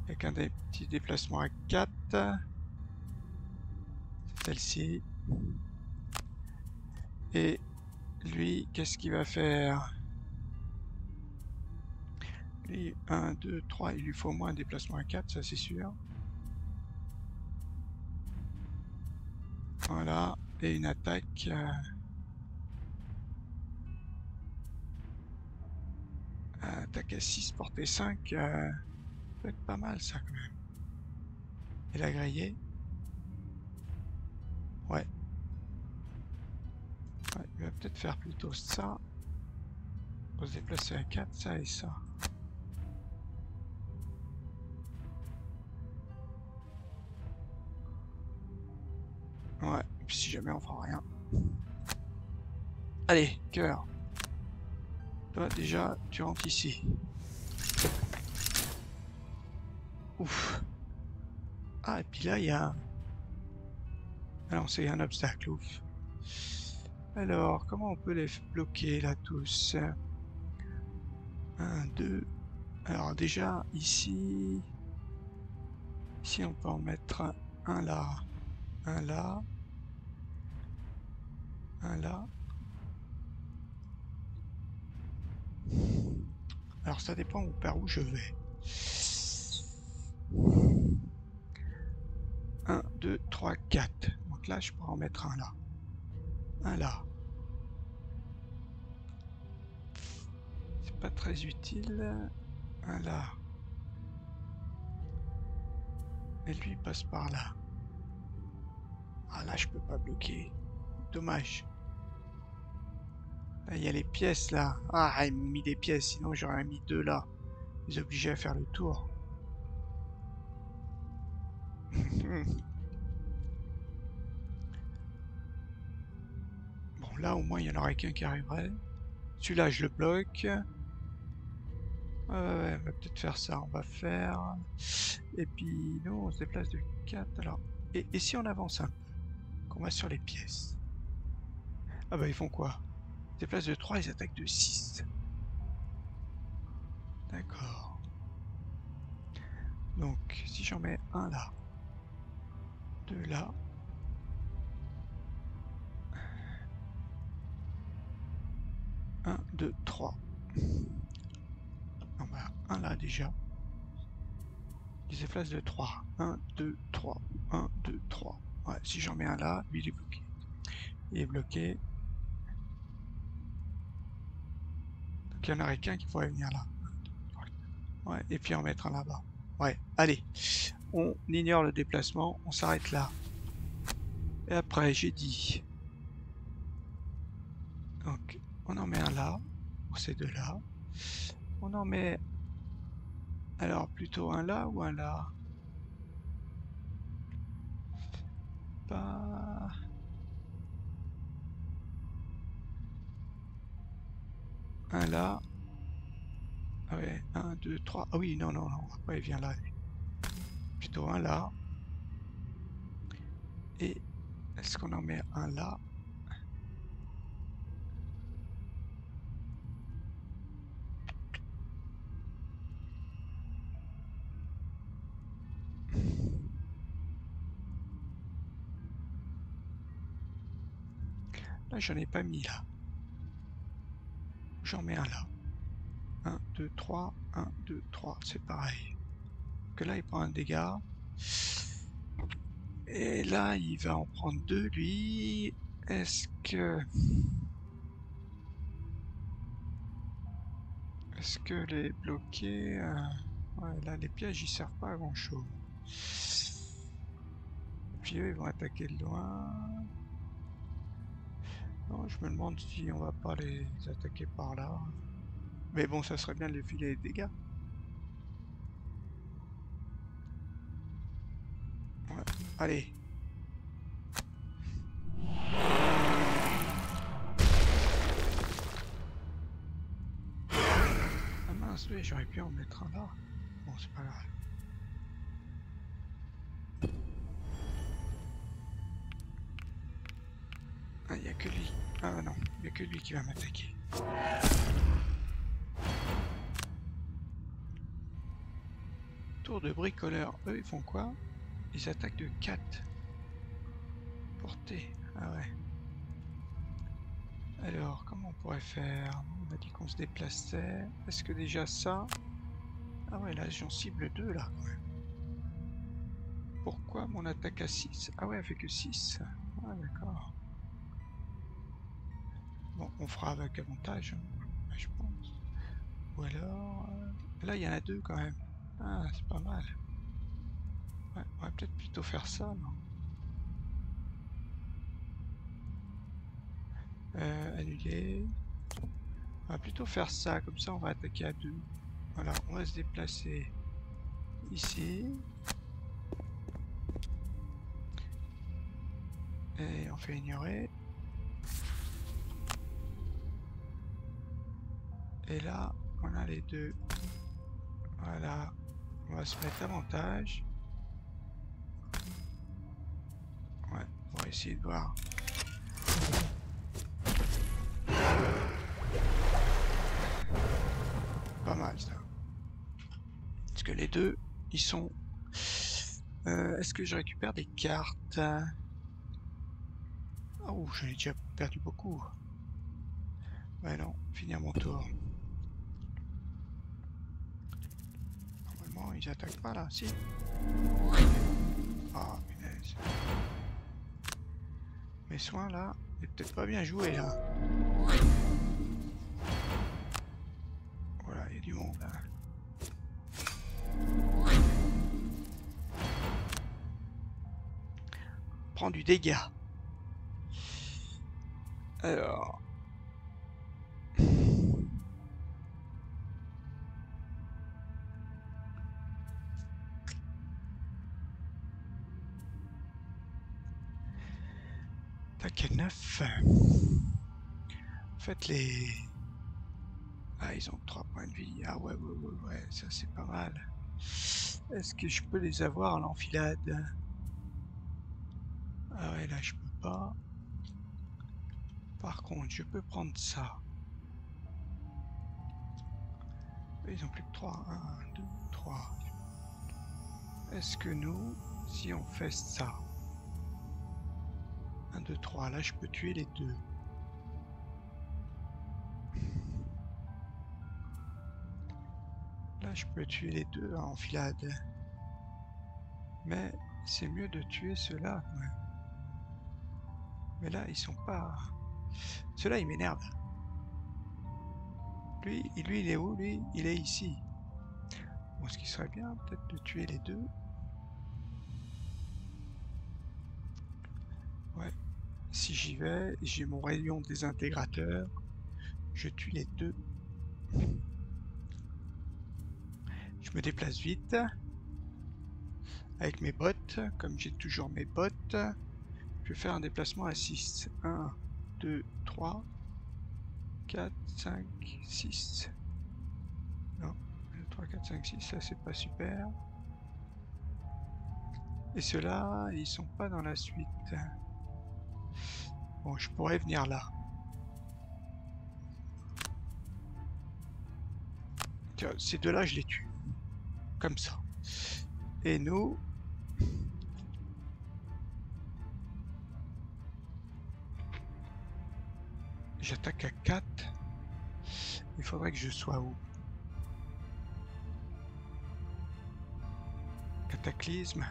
Avec un des petits déplacements à 4. Celle-ci. Et lui, qu'est-ce qu'il va faire? Lui, 1, 2, 3, il lui faut au moins un déplacement à 4, ça c'est sûr. Voilà, et une attaque. Attaque à 6, portée 5. Peut être pas mal ça quand même. Et la grillée. Ouais. Ouais, peut-être faire plutôt ça. On va se déplacer à 4, ça et ça. Ouais, et puis si jamais on fera rien. Allez, cœur. Toi, déjà, tu rentres ici. Ouf. Ah, et puis là, il y a... Ah non, c'est un obstacle, ouf. Alors, comment on peut les bloquer, là, tous? 1, 2... Alors déjà, ici... Ici, on peut en mettre un là, un là, un là. Alors, ça dépend par où je vais. 1, 2, 3, 4. Donc là, je pourrais en mettre un là. Un là. C'est pas très utile. Un là. Et lui passe par là. Ah là, je peux pas bloquer. Dommage. Là, il y a les pièces là. Ah, ils m'ont mis des pièces, sinon j'aurais mis 2 là. Ils sont obligés à faire le tour. Bon, là, au moins, il y en aurait qu'un qui arriverait. Celui-là, je le bloque. Ouais, on va peut-être faire ça. On va faire... Et puis, nous, on se déplace de 4. Alors, et si on avance un peu, qu'on va sur les pièces? Ah bah, ils font quoi? Ils se déplacent de 3, ils attaquent de 6. D'accord. Donc, si j'en mets un là, 2 là, 1, 2, 3. Non, bah, un là déjà. Il se déplace de 3. 1, 2, 3. 1, 2, 3. Ouais, si j'en mets un là, lui il est bloqué. Il est bloqué. Donc il n'y en aurait qu'un qui pourrait venir là. Ouais, et puis en mettre un là-bas. Ouais, allez. On ignore le déplacement, on s'arrête là. Et après, j'ai dit... Donc, on en met un là, pour ces deux-là. On en met... Alors, plutôt un là ou un là? Pas... Un là. Ah ouais, 1, 2, 3. Ah oui, non, non, non. Après, il vient là. Plutôt un là. Et est-ce qu'on en met un là? Là, j'en ai pas mis là. J'en mets un là. 1, 2, 3. 1, 2, 3. C'est pareil. Que là, il prend un dégât. Et là, il va en prendre 2, lui. Est-ce que... Est-ce que les bloquer... Ouais, là, les pièges, ils servent pas à grand-chose. Et puis eux, ils vont attaquer de loin. Non, je me demande si on va pas les attaquer par là. Mais bon, ça serait bien de les filer des dégâts. Ouais. Allez. Ah mince, oui, j'aurais pu en mettre un là. Bon, c'est pas grave. Ah, il n'y a que lui. Ah non, il n'y a que lui qui va m'attaquer. Tour de bricoleur. Eux, ils font quoi? Ils attaquent de 4. Portée. Ah ouais. Alors, comment on pourrait faire? On a dit qu'on se déplaçait. Est-ce que déjà ça... Ah ouais, là, j'en cible 2, là, quand même. Pourquoi mon attaque à 6? Ah ouais, elle fait que 6. Ah d'accord. Bon, on fera avec avantage, hein, je pense. Ou alors... Là, il y en a 2, quand même. Ah, c'est pas mal. Ouais, on va peut-être plutôt faire ça, non? Annuler. compliqué. On va plutôt faire ça, comme ça on va attaquer à deux. Voilà, on va se déplacer ici. Et on fait ignorer. Et là, on a les deux. Voilà, on va se mettre davantage. Ouais, on va essayer de voir. Pas mal ça. Parce que les deux, ils sont... est-ce que je récupère des cartes? Oh, j'en ai déjà perdu beaucoup. Ouais non, finir mon tour. Normalement, ils attaquent pas là, si. Ah, punaise. Mes soins là, c'est peut-être pas bien joué là. Voilà, il y a du monde là. Prends du dégât. Alors. Tac, 9. En fait, les... Ah, ils ont 3 points de vie. Ah ouais, ça c'est pas mal. Est-ce que je peux les avoir à l'enfilade? Ah ouais, là je peux pas. Par contre, je peux prendre ça. Ils ont plus que 3. 1, 2, 3. Est-ce que nous, si on fait ça, 1, 2, 3, là je peux tuer les deux. Là je peux tuer les deux en enfilade. Mais c'est mieux de tuer ceux-là. Ouais. Mais là ils sont pas... Ceux-là ils m'énervent. Lui il est où? Lui il est ici. Bon, ce qui serait bien peut-être de tuer les deux. Ouais. Si j'y vais, j'ai mon rayon désintégrateur. Je tue les deux. Je me déplace vite. Avec mes bottes. Comme j'ai toujours mes bottes. Je vais faire un déplacement à 6. 1, 2, 3, 4, 5, 6. Non. 2, 3, 4, 5, 6. Ça, c'est pas super. Et ceux-là, ils sont pas dans la suite. Bon, je pourrais venir là. Tiens, ces deux-là, je les tue. Comme ça. Et nous... J'attaque à 4. Il faudrait que je sois où? Cataclysme.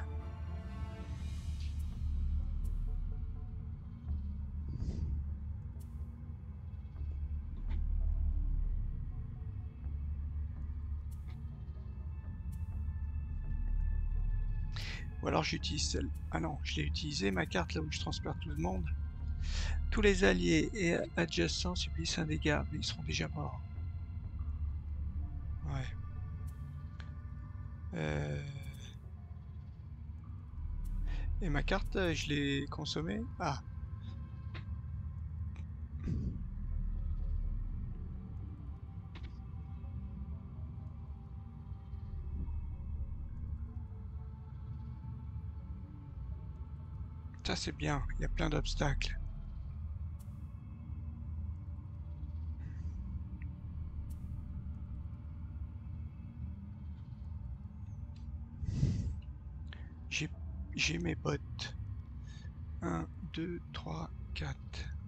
Ou alors j'utilise celle... Ah non, je l'ai utilisé ma carte là où je transfère tout le monde. Tous les alliés et adjacents subissent un dégât, mais ils seront déjà morts. Ouais. Et ma carte, je l'ai consommée. Ah. Ça c'est bien, il y a plein d'obstacles. J'ai mes bottes. 1, 2, 3, 4.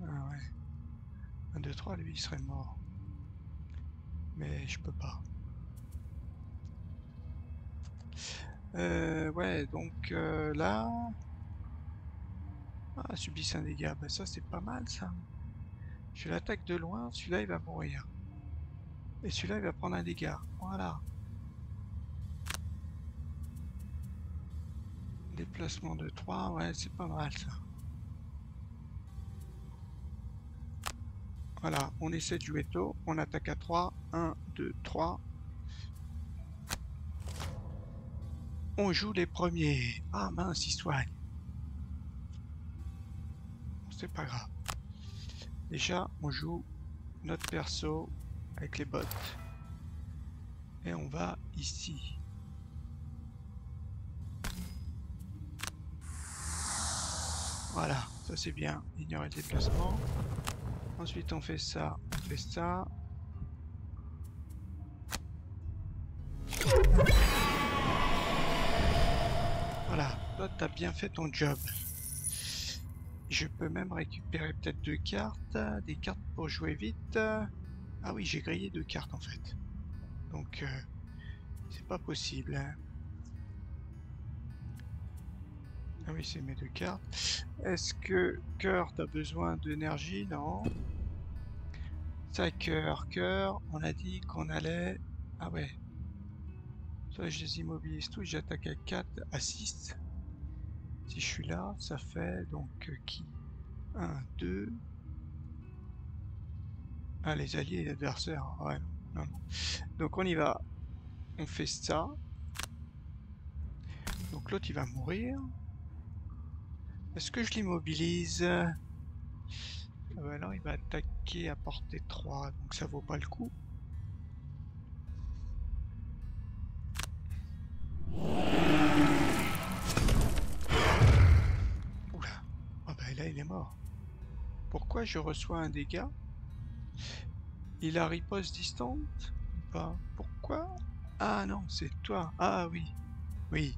Ah ouais. 1, 2, 3, lui il serait mort. Mais je peux pas. Ouais, donc là... Ah, subissent un dégât. Bah ça c'est pas mal ça. Je l'attaque de loin, celui-là il va mourir. Et celui-là il va prendre un dégât. Voilà. Déplacement de 3, ouais c'est pas mal ça. Voilà, on essaie de jouer tôt. On attaque à 3. 1, 2, 3. On joue les premiers. Ah mince, ils soignent. C'est pas grave. Déjà, on joue notre perso avec les bots. Et on va ici. Voilà, ça c'est bien. Ignorer le déplacement. Ensuite, on fait ça, on fait ça. Voilà, toi t'as bien fait ton job. Je peux même récupérer peut-être 2 cartes, des cartes pour jouer vite. Ah oui, j'ai grillé 2 cartes en fait. Donc, c'est pas possible. Hein. Ah oui, c'est mes 2 cartes. Est-ce que cœur, t'as besoin d'énergie? Non. Ça, cœur, cœur. On a dit qu'on allait... Ah ouais. Soit je les immobilise tous, j'attaque à 4, à 6. Si je suis là, ça fait donc qui? 1, 2. Ah, les alliés et les adversaires. Ouais, non, non. Donc on y va. On fait ça. Donc l'autre il va mourir. Est-ce que je l'immobilise? Ah bah non, il va attaquer à portée 3, donc ça vaut pas le coup. Oula. Ah bah là il est mort. Pourquoi je reçois un dégât? Il a riposte distante ou pas? Pourquoi? Ah non, c'est toi. Ah oui. Oui.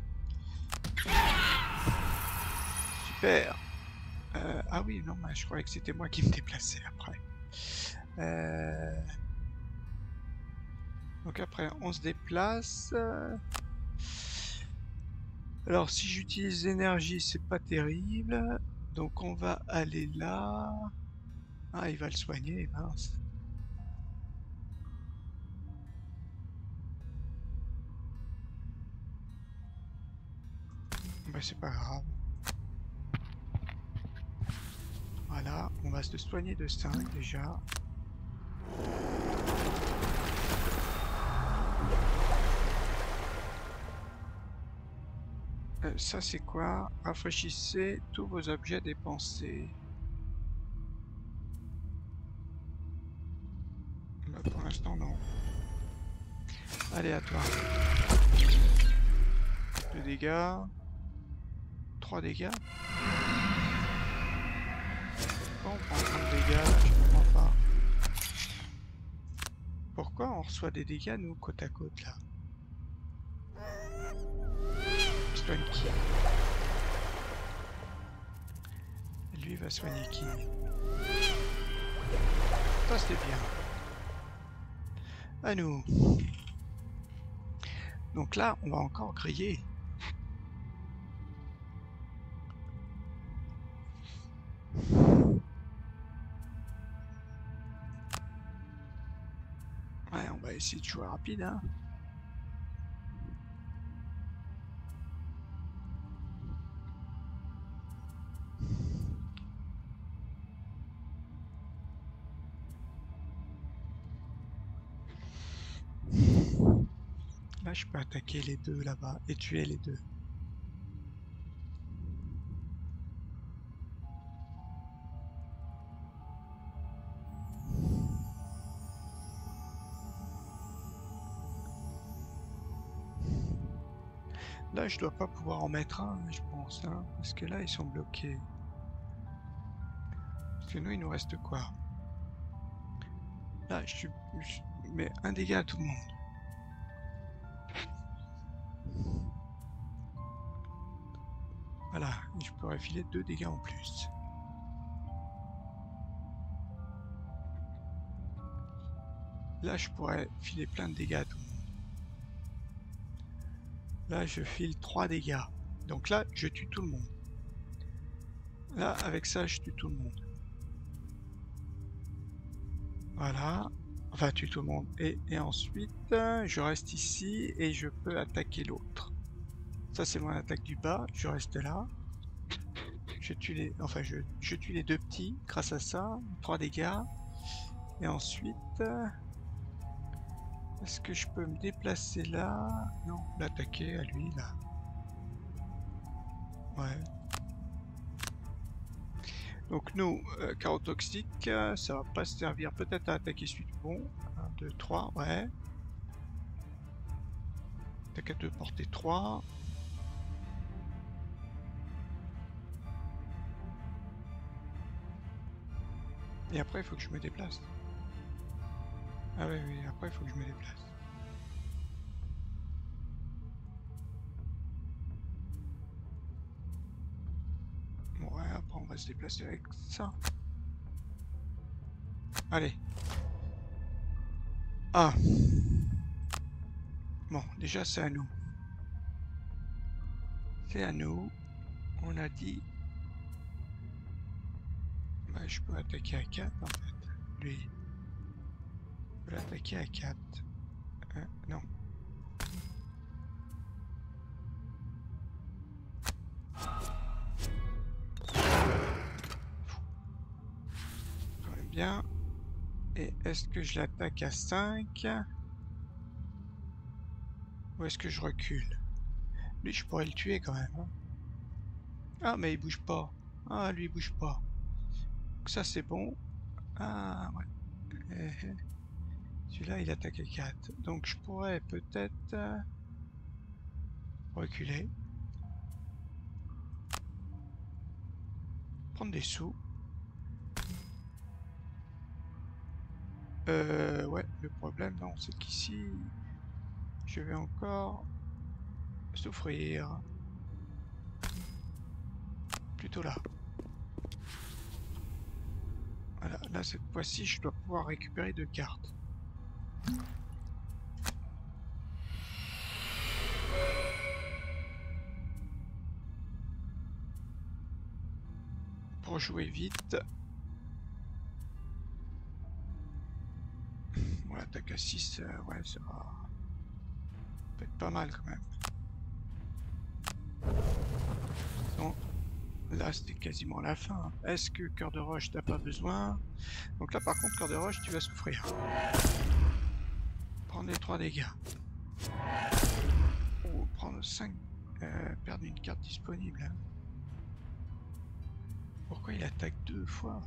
Super. Ah oui, non, mais je croyais que c'était moi qui me déplaçais après. Donc après, on se déplace. Alors, si j'utilise l'énergie, c'est pas terrible. Donc on va aller là. Ah, il va le soigner, mince. Bah, c'est pas grave. Voilà, on va se soigner de 5 déjà. Ça c'est quoi? Rafraîchissez tous vos objets dépensés. Bah, pour l'instant non. Allez à toi. 2 dégâts. 3 dégâts. Pourquoi on prend 30 dégâts là? Je comprends pas. Pourquoi on reçoit des dégâts nous côte à côte là? Soigne qui? Lui va soigner qui? Ça c'est bien. À nous. Donc là, on va encore griller. Ouais, on va essayer de jouer rapide, hein. Là, je peux attaquer les deux là-bas et tuer les deux. Là, je dois pas pouvoir en mettre un, je pense, hein, parce que là, ils sont bloqués. Parce que nous, il nous reste quoi? Là, je mets un dégât à tout le monde. Voilà, je pourrais filer 2 dégâts en plus. Là, je pourrais filer plein de dégâts à tout le monde. Là, je file 3 dégâts. Donc là, je tue tout le monde. Là, avec ça, je tue tout le monde. Voilà. Enfin, tue tout le monde. Et ensuite, je reste ici et je peux attaquer l'autre. Ça, c'est mon attaque du bas. Je reste là. Je tue les... Enfin, je tue les deux petits grâce à ça. 3 dégâts. Et ensuite... est-ce que je peux me déplacer là? Non, l'attaquer à lui, là. Ouais. Donc nous, carreau toxique, ça va pas servir peut-être à attaquer celui du bon. 1, 2, 3, ouais. Attaque à 2, portée 3. Et après, il faut que je me déplace. Ah oui, oui, après, il faut que je me déplace. Ouais, après, on va se déplacer avec ça. Allez. Ah. Bon, déjà, c'est à nous. C'est à nous. On a dit... bah, je peux attaquer à 4, en fait. Lui. Je peux l'attaquer à 4. Non. Quand même bien. Et est-ce que je l'attaque à 5? Ou est-ce que je recule? Lui, je pourrais le tuer quand même. Hein. Ah, mais il bouge pas. Ah, lui, il bouge pas. Donc ça, c'est bon. Ah, ouais. Celui-là, il attaque à 4. Donc je pourrais peut-être reculer. Prendre des sous. Ouais, le problème, non, c'est qu'ici, je vais encore souffrir. Plutôt là. Voilà, là, cette fois-ci, je dois pouvoir récupérer 2 cartes. Pour jouer vite. Bon, l'attaque à 6, ouais, ça va. Peut être pas mal quand même. Bon, là, c'était quasiment la fin. Est-ce que cœur de roche, t'as pas besoin? Donc là, par contre, cœur de roche, tu vas souffrir. Prendre les 3 dégâts. Oh, prendre 5. Perdre une carte disponible. Pourquoi il attaque 2 fois?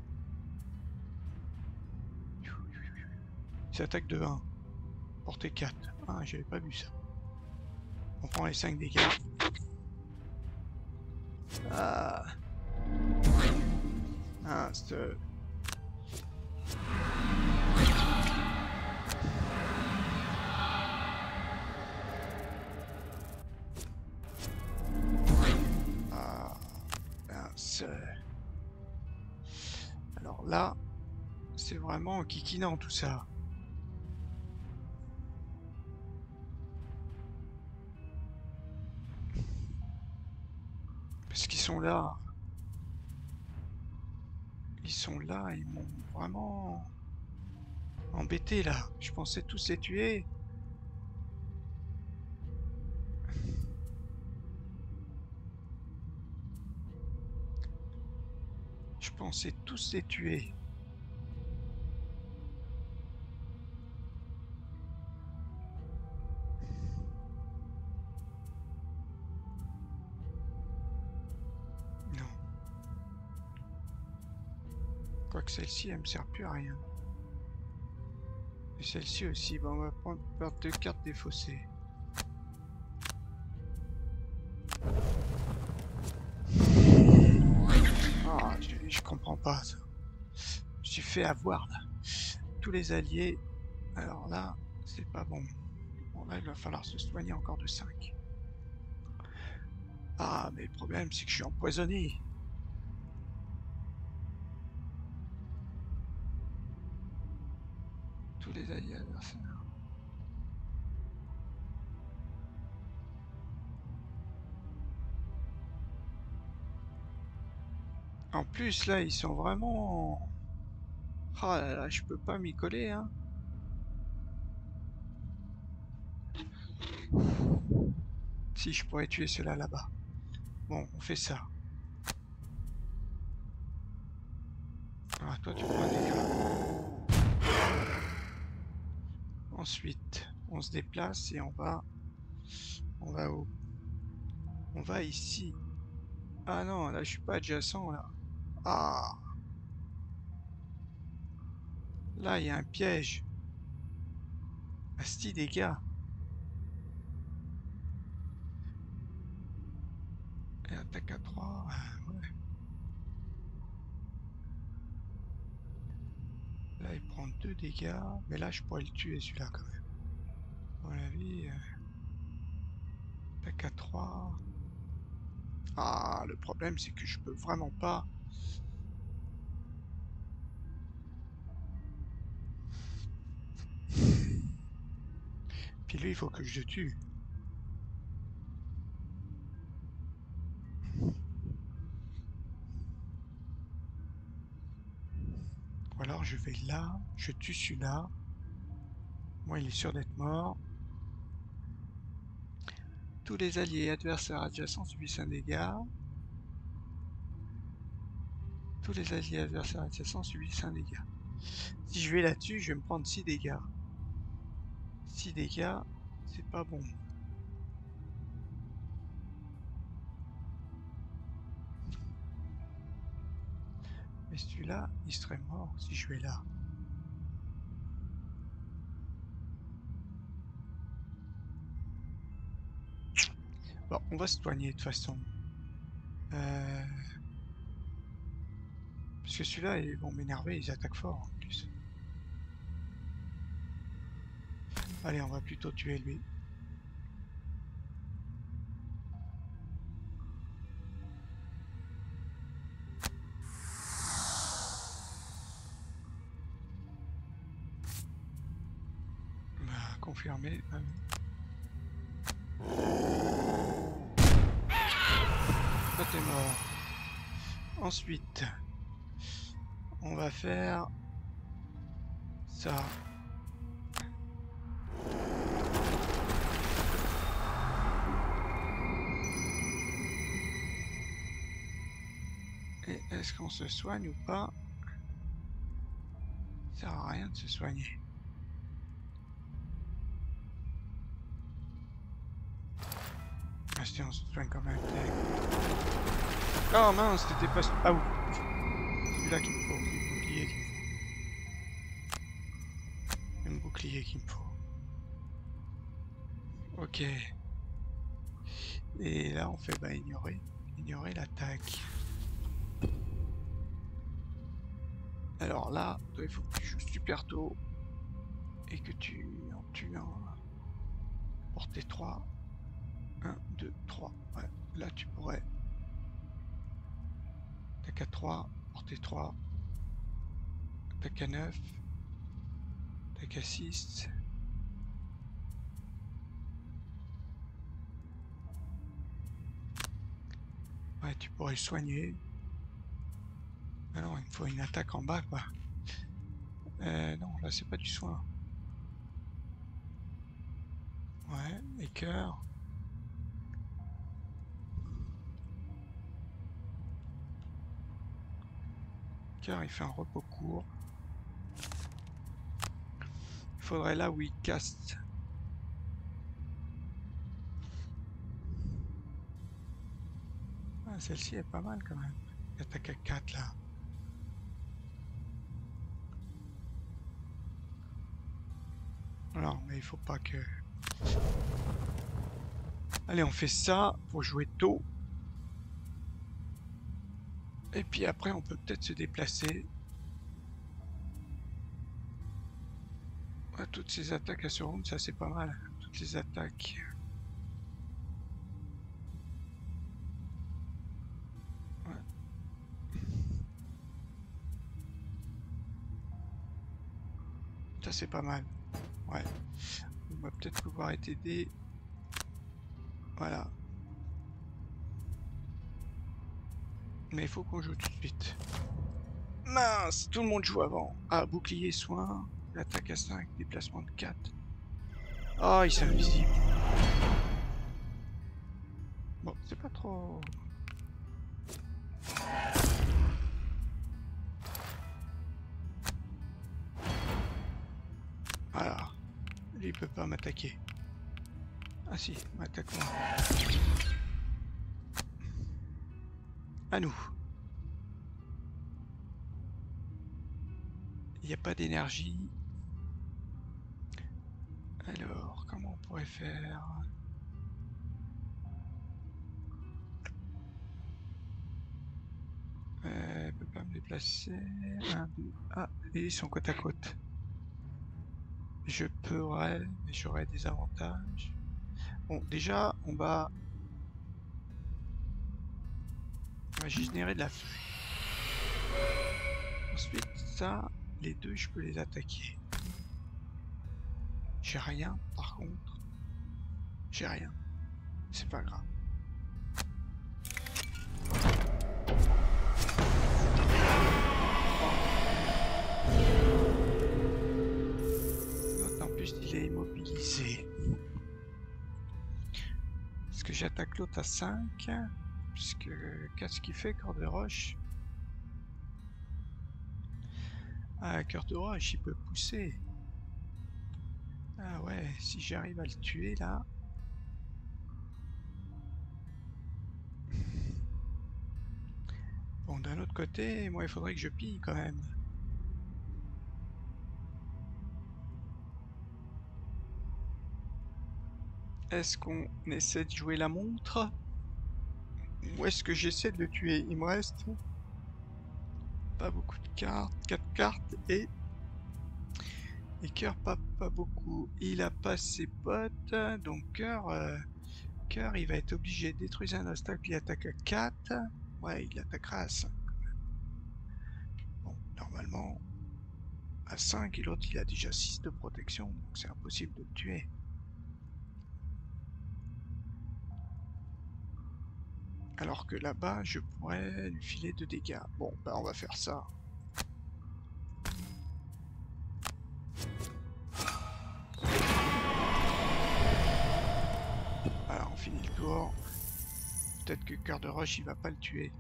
Il attaque de 1. Portée 4. Ah, j'avais pas vu ça. On prend les 5 dégâts. Ah. Ah, c'est... Ah. Mince. Alors là, c'est vraiment kikinant tout ça. Parce qu'ils sont là. Ils sont là, ils m'ont vraiment embêté là. Je pensais tous les tuer. Je pensais tous les tuer. Non. Quoique celle-ci, elle me sert plus à rien. Et celle-ci aussi, bon, on va prendre 2 cartes défaussées. Ah, je comprends pas ça. Je suis fait avoir là. Tous les alliés. Alors là, c'est pas bon. Bon là, il va falloir se soigner encore de 5. Ah, mais le problème, c'est que je suis empoisonné. Tous les alliés adversaires. En plus, là, ils sont vraiment... Ah là là, je peux pas m'y coller, hein. Si, je pourrais tuer ceux-là là-bas. Bon, on fait ça. Ah, toi, tu prends un dégât. Ensuite, on se déplace et on va où? On va ici. Ah non, là je suis pas adjacent là. Ah, là il y a un piège. Asti des gars. Et attaque à 3. Ouais. Là il prend 2 dégâts. Mais là je pourrais le tuer celui-là quand même. À mon avis. Attaque à 3. Ah, le problème c'est que je peux vraiment pas. Puis lui il faut que je le tue. Ou alors je vais là, je tue celui-là. Moi il est sûr d'être mort. Tous les alliés et adversaires adjacents subissent un dégât. Tous les alliés et adversaires adjacents subissent un dégât. Si je vais là-dessus, je vais me prendre 6 dégâts. 6 dégâts, c'est pas bon. Mais celui-là, il serait mort si je vais là. Bon, on va se soigner de toute façon. Parce que celui-là, ils vont m'énerver, ils attaquent fort en plus. Allez, on va plutôt tuer lui. Bah, confirmé. Toi, t'es mort. Ensuite, on va faire ça. Et est-ce qu'on se soigne ou pas? Ça sert à rien de se soigner. Ah si, on se soigne quand même. Oh mince, t'étais pas... Ah oui. Celui-là qu'il me faut, c'est le bouclier qu'il me faut. C'est le bouclier qu'il me faut. Ok. Et là, on fait ignorer. Ignorer l'attaque. Alors là, toi, il faut que tu joues super tôt. Et que tu en tues un. Portée 3. 1, 2, 3. Ouais, là, tu pourrais. Attaque à 3. Portée 3. Attaque à 9. Attaque à 6. Ouais, tu pourrais soigner. Ah non, il me faut une attaque en bas, quoi. Non, là, c'est pas du soin. Ouais, et cœur. Cœur, il fait un repos court. Il faudrait là où il caste. Ah, celle-ci est pas mal quand même. Il attaque à 4 là. Non, mais il faut pas que... Allez, on fait ça pour jouer tôt. Et puis après, on peut peut-être se déplacer. Ouais, toutes ces attaques à ce round, ça c'est pas mal. Toutes les attaques. Ouais. Ça c'est pas mal. Ouais. On va peut-être pouvoir t'aider. Voilà. Mais il faut qu'on joue tout de suite. Mince, tout le monde joue avant. Ah, bouclier, soin, attaque à 5, déplacement de 4. Ah, il s'est invisible. Bon, c'est pas trop... Voilà. Lui, il peut pas m'attaquer. Ah si, attaque-moi. À nous. Il n'y a pas d'énergie. Alors, comment on pourrait faire? Elle peut pas me déplacer. 1, 2. Ah, et ils sont côte à côte. Je pourrais, mais j'aurais des avantages. Bon, déjà, on va générer de la feuille. Ensuite, ça, les deux, je peux les attaquer. J'ai rien, par contre. J'ai rien. C'est pas grave. L'autre, en plus, il est immobilisé. Est-ce que j'attaque l'autre à 5? Puisque, qu'est-ce qu'il fait, cœur de roche? Ah, cœur de roche, il peut pousser. Ah ouais, si j'arrive à le tuer, là... Bon, d'un autre côté, moi, il faudrait que je pille, quand même. Est-ce qu'on essaie de jouer la montre? Ou est-ce que j'essaie de le tuer? Il me reste pas beaucoup de cartes, 4 cartes et cœur pas beaucoup. Il a pas ses potes, donc cœur il va être obligé de détruire un obstacle, il attaque à 4. Ouais, il attaquera à 5. Bon, normalement à 5 et l'autre il a déjà 6 de protection, donc c'est impossible de le tuer. Alors que là-bas, je pourrais lui filer 2 dégâts. Bon, bah on va faire ça. Voilà, on finit le tour. Peut-être que cœur de roche, il va pas le tuer.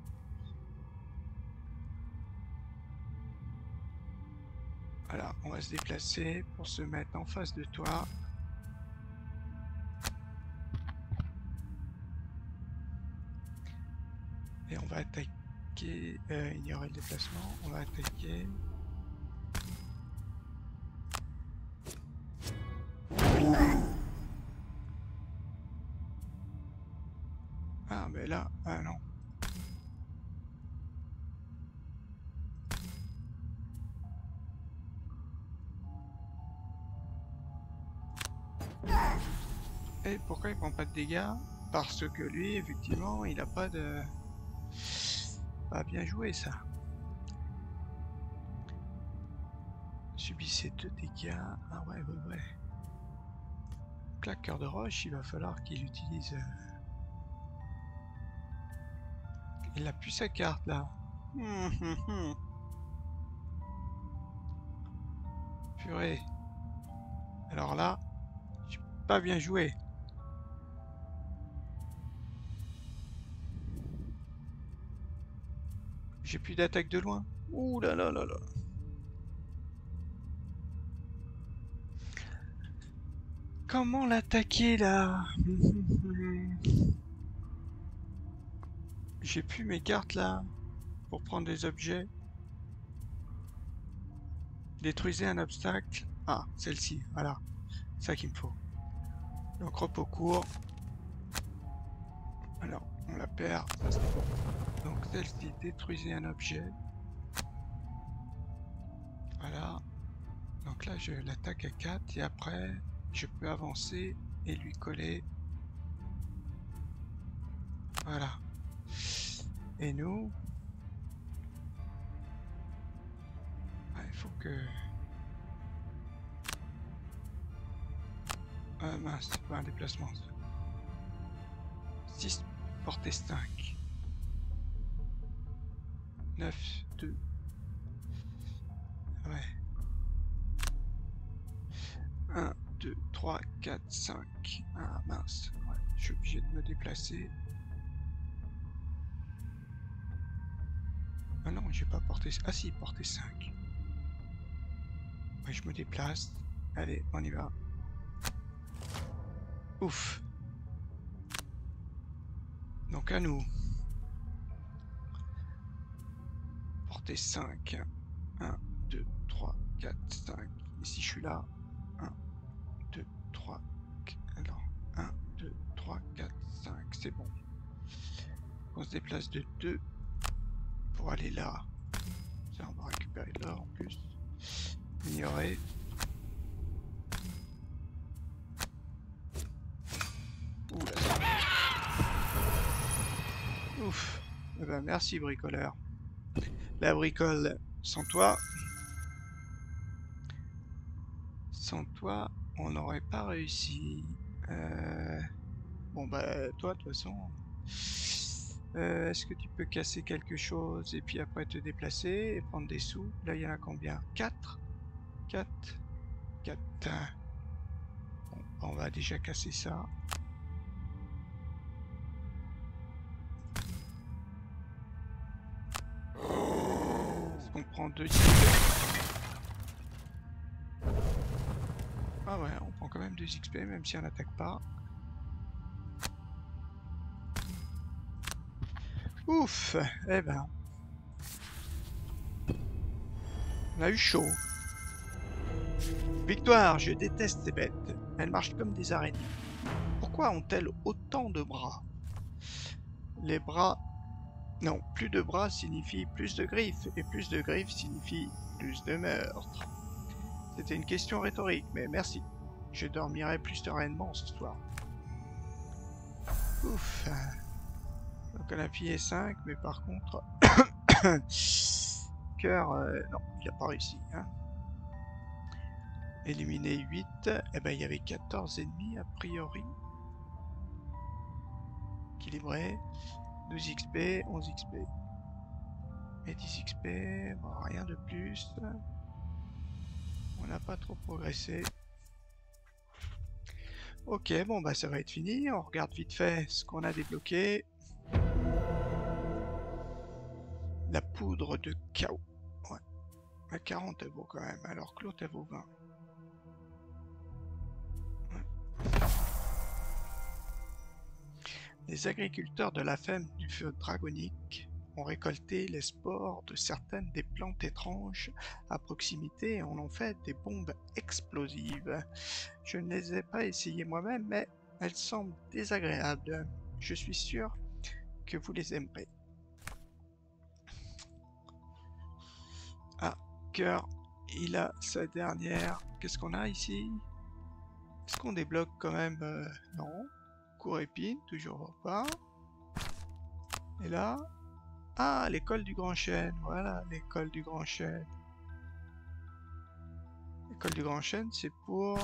Voilà, on va se déplacer pour se mettre en face de toi. Et on va attaquer... ignorer le déplacement. On va attaquer... Ah, mais là... Ah non. Et pourquoi il prend pas de dégâts? Parce que lui, effectivement, il a pas de... Pas bien joué, ça. Subissez 2 dégâts. Ah ouais, ouais, ouais. Donc là, cœur de roche, il va falloir qu'il utilise... Il a plus sa carte, là. Purée. Alors là, j'ai pas bien joué. J'ai plus d'attaque de loin. Ouh là là là là. Comment l'attaquer là? J'ai plus mes cartes là pour prendre des objets. Détruisez un obstacle. Ah, celle-ci, voilà. C'est ça qu'il me faut. Donc repos court. Alors, on la perd. Donc celle-ci, détruisez un objet. Voilà. Donc là, je l'attaque à 4 et après, je peux avancer et lui coller. Voilà. Et nous, il faut que... Ah mince, c'est pas un déplacement. 6 portée 5. 9, 2. Ouais. 1, 2, 3, 4, 5. Ah mince, ouais, je suis obligé de me déplacer. Ah non, j'ai pas porté... Ah si, porté 5. Ouais, je me déplace. Allez, on y va. Ouf. Donc à nous. Portée 5. 1, 2, 3, 4, 5. Ici je suis là. 1, 2, 3, alors 1, 2, 3, 4, 5. C'est bon. On se déplace de 2 pour aller là. Ça, on va récupérer l'or en plus. Ignorer. Ouh là, ça... Ouf. Eh ben, merci bricoleur. La bricole, sans toi, on n'aurait pas réussi. Bon bah toi, de toute façon, est-ce que tu peux casser quelque chose et puis après te déplacer et prendre des sous? Là, il y en a combien? 4? 4? 4. Bon, on va déjà casser ça. On prend 2 XP. Ah ouais, on prend quand même 2 XP même si on n'attaque pas. Ouf. Eh ben, on a eu chaud. Victoire, je déteste ces bêtes. Elles marchent comme des araignées. Pourquoi ont-elles autant de bras? Les bras... Non, plus de bras signifie plus de griffes, et plus de griffes signifie plus de meurtres. C'était une question rhétorique, mais merci. Je dormirai plus sereinement ce soir. Ouf. Donc on a pillé 5, mais par contre... Cœur... non, il n'a pas réussi. Hein. Éliminer 8. Eh ben, il y avait 14 ennemis, a priori. Équilibré. 12 XP, 11 XP. Et 10 XP, bon, rien de plus. On n'a pas trop progressé. Ok, bon bah ça va être fini. On regarde vite fait ce qu'on a débloqué. La poudre de chaos. Ouais. À 40 elle vaut quand même, alors que l'autre elle vaut 20. Ouais. Les agriculteurs de la femme du feu dragonique ont récolté les spores de certaines des plantes étranges à proximité et en ont fait des bombes explosives. Je ne les ai pas essayées moi-même, mais elles semblent désagréables. Je suis sûr que vous les aimerez. Ah, cœur, il a sa dernière. Qu'est-ce qu'on a ici? Est-ce qu'on débloque quand même? Non. Cours épine, toujours pas. Et là? Ah, l'école du Grand Chêne. Voilà, l'école du Grand Chêne. L'école du Grand Chêne, c'est pour...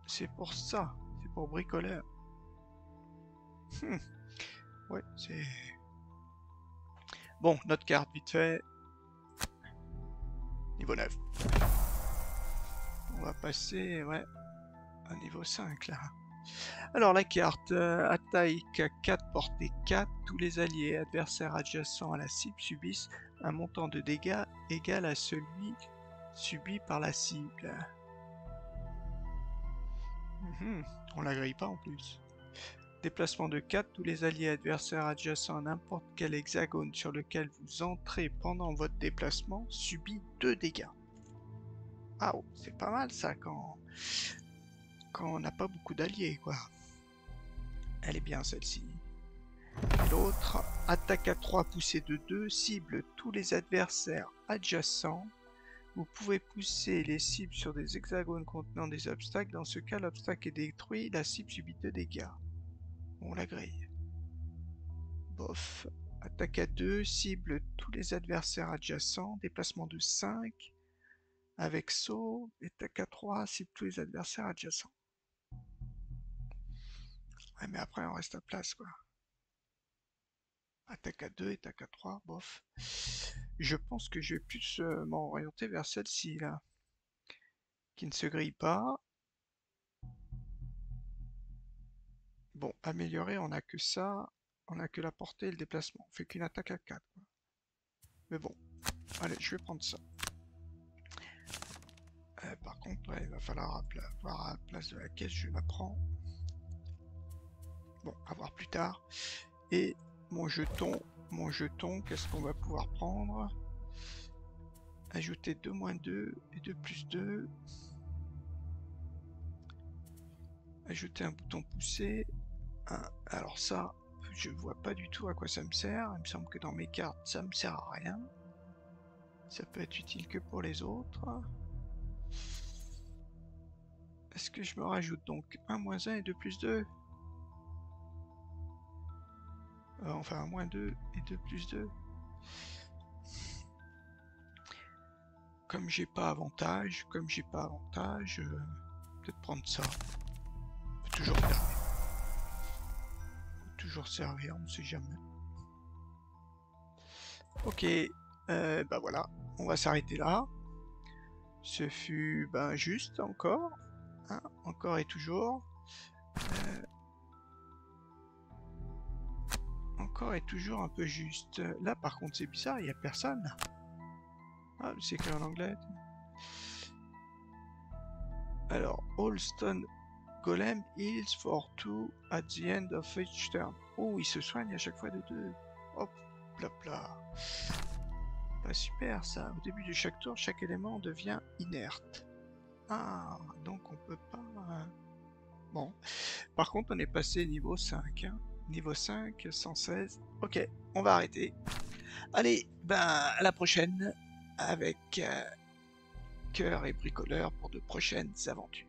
C'est pour ça. C'est pour bricoleur. Ouais, c'est... Bon, notre carte, vite fait. Niveau 9. On va passer, ouais, à niveau 5, là. Alors, la carte, attaque 4, portée 4. Tous les alliés et adversaires adjacents à la cible subissent un montant de dégâts égal à celui subi par la cible. On la grille pas en plus. Déplacement de 4, tous les alliés adversaires adjacents à n'importe quel hexagone sur lequel vous entrez pendant votre déplacement subit 2 dégâts. Ah, oh, c'est pas mal ça quand on n'a pas beaucoup d'alliés, quoi. Elle est bien celle-ci. L'autre, attaque à 3, poussée de 2, cible tous les adversaires adjacents. Vous pouvez pousser les cibles sur des hexagones contenant des obstacles. Dans ce cas, l'obstacle est détruit, la cible subit 2 dégâts. On la grille. Bof. Attaque à 2, cible tous les adversaires adjacents. Déplacement de 5. Avec saut. Attaque à 3, cible tous les adversaires adjacents. Ouais, mais après, on reste à place, quoi. Attaque à 2, attaque à 3, bof. Je pense que je vais plus m'orienter vers celle-ci, là. Qui ne se grille pas. Bon, améliorer, on n'a que ça. On n'a que la portée et le déplacement. On fait qu'une attaque à 4. Mais bon, allez, je vais prendre ça. Par contre, ouais, il va falloir voir à la place de la caisse, je la prends. Bon, à voir plus tard. Et mon jeton, qu'est-ce qu'on va pouvoir prendre? Ajouter 2 - 2 et 2 + 2. Ajouter un bouton poussé. Alors ça, je vois pas du tout à quoi ça me sert. Il me semble que dans mes cartes, ça me sert à rien. Ça peut être utile que pour les autres. Est-ce que je me rajoute donc 1 - 1 et 2 + 2? Enfin, 1 - 2 et 2 + 2. Comme j'ai pas avantage, peut-être prendre ça. Faut toujours servir, on sait jamais. Ok, bah voilà, on va s'arrêter là. Ce fut juste encore, hein, encore et toujours. Encore et toujours un peu juste. Là par contre c'est bizarre, il n'y a personne. Ah, c'est écrit en anglais. Alors, All Stone Golem heals for 2 at the end of each turn. Oh, il se soigne à chaque fois de 2. Hop, blabla. Bah, super ça. Au début de chaque tour, chaque élément devient inerte. Ah, donc on peut pas... Bon. Par contre, on est passé niveau 5. Hein. Niveau 5, 116. Ok, on va arrêter. Allez, à la prochaine avec Cœur et Bricoleur pour de prochaines aventures.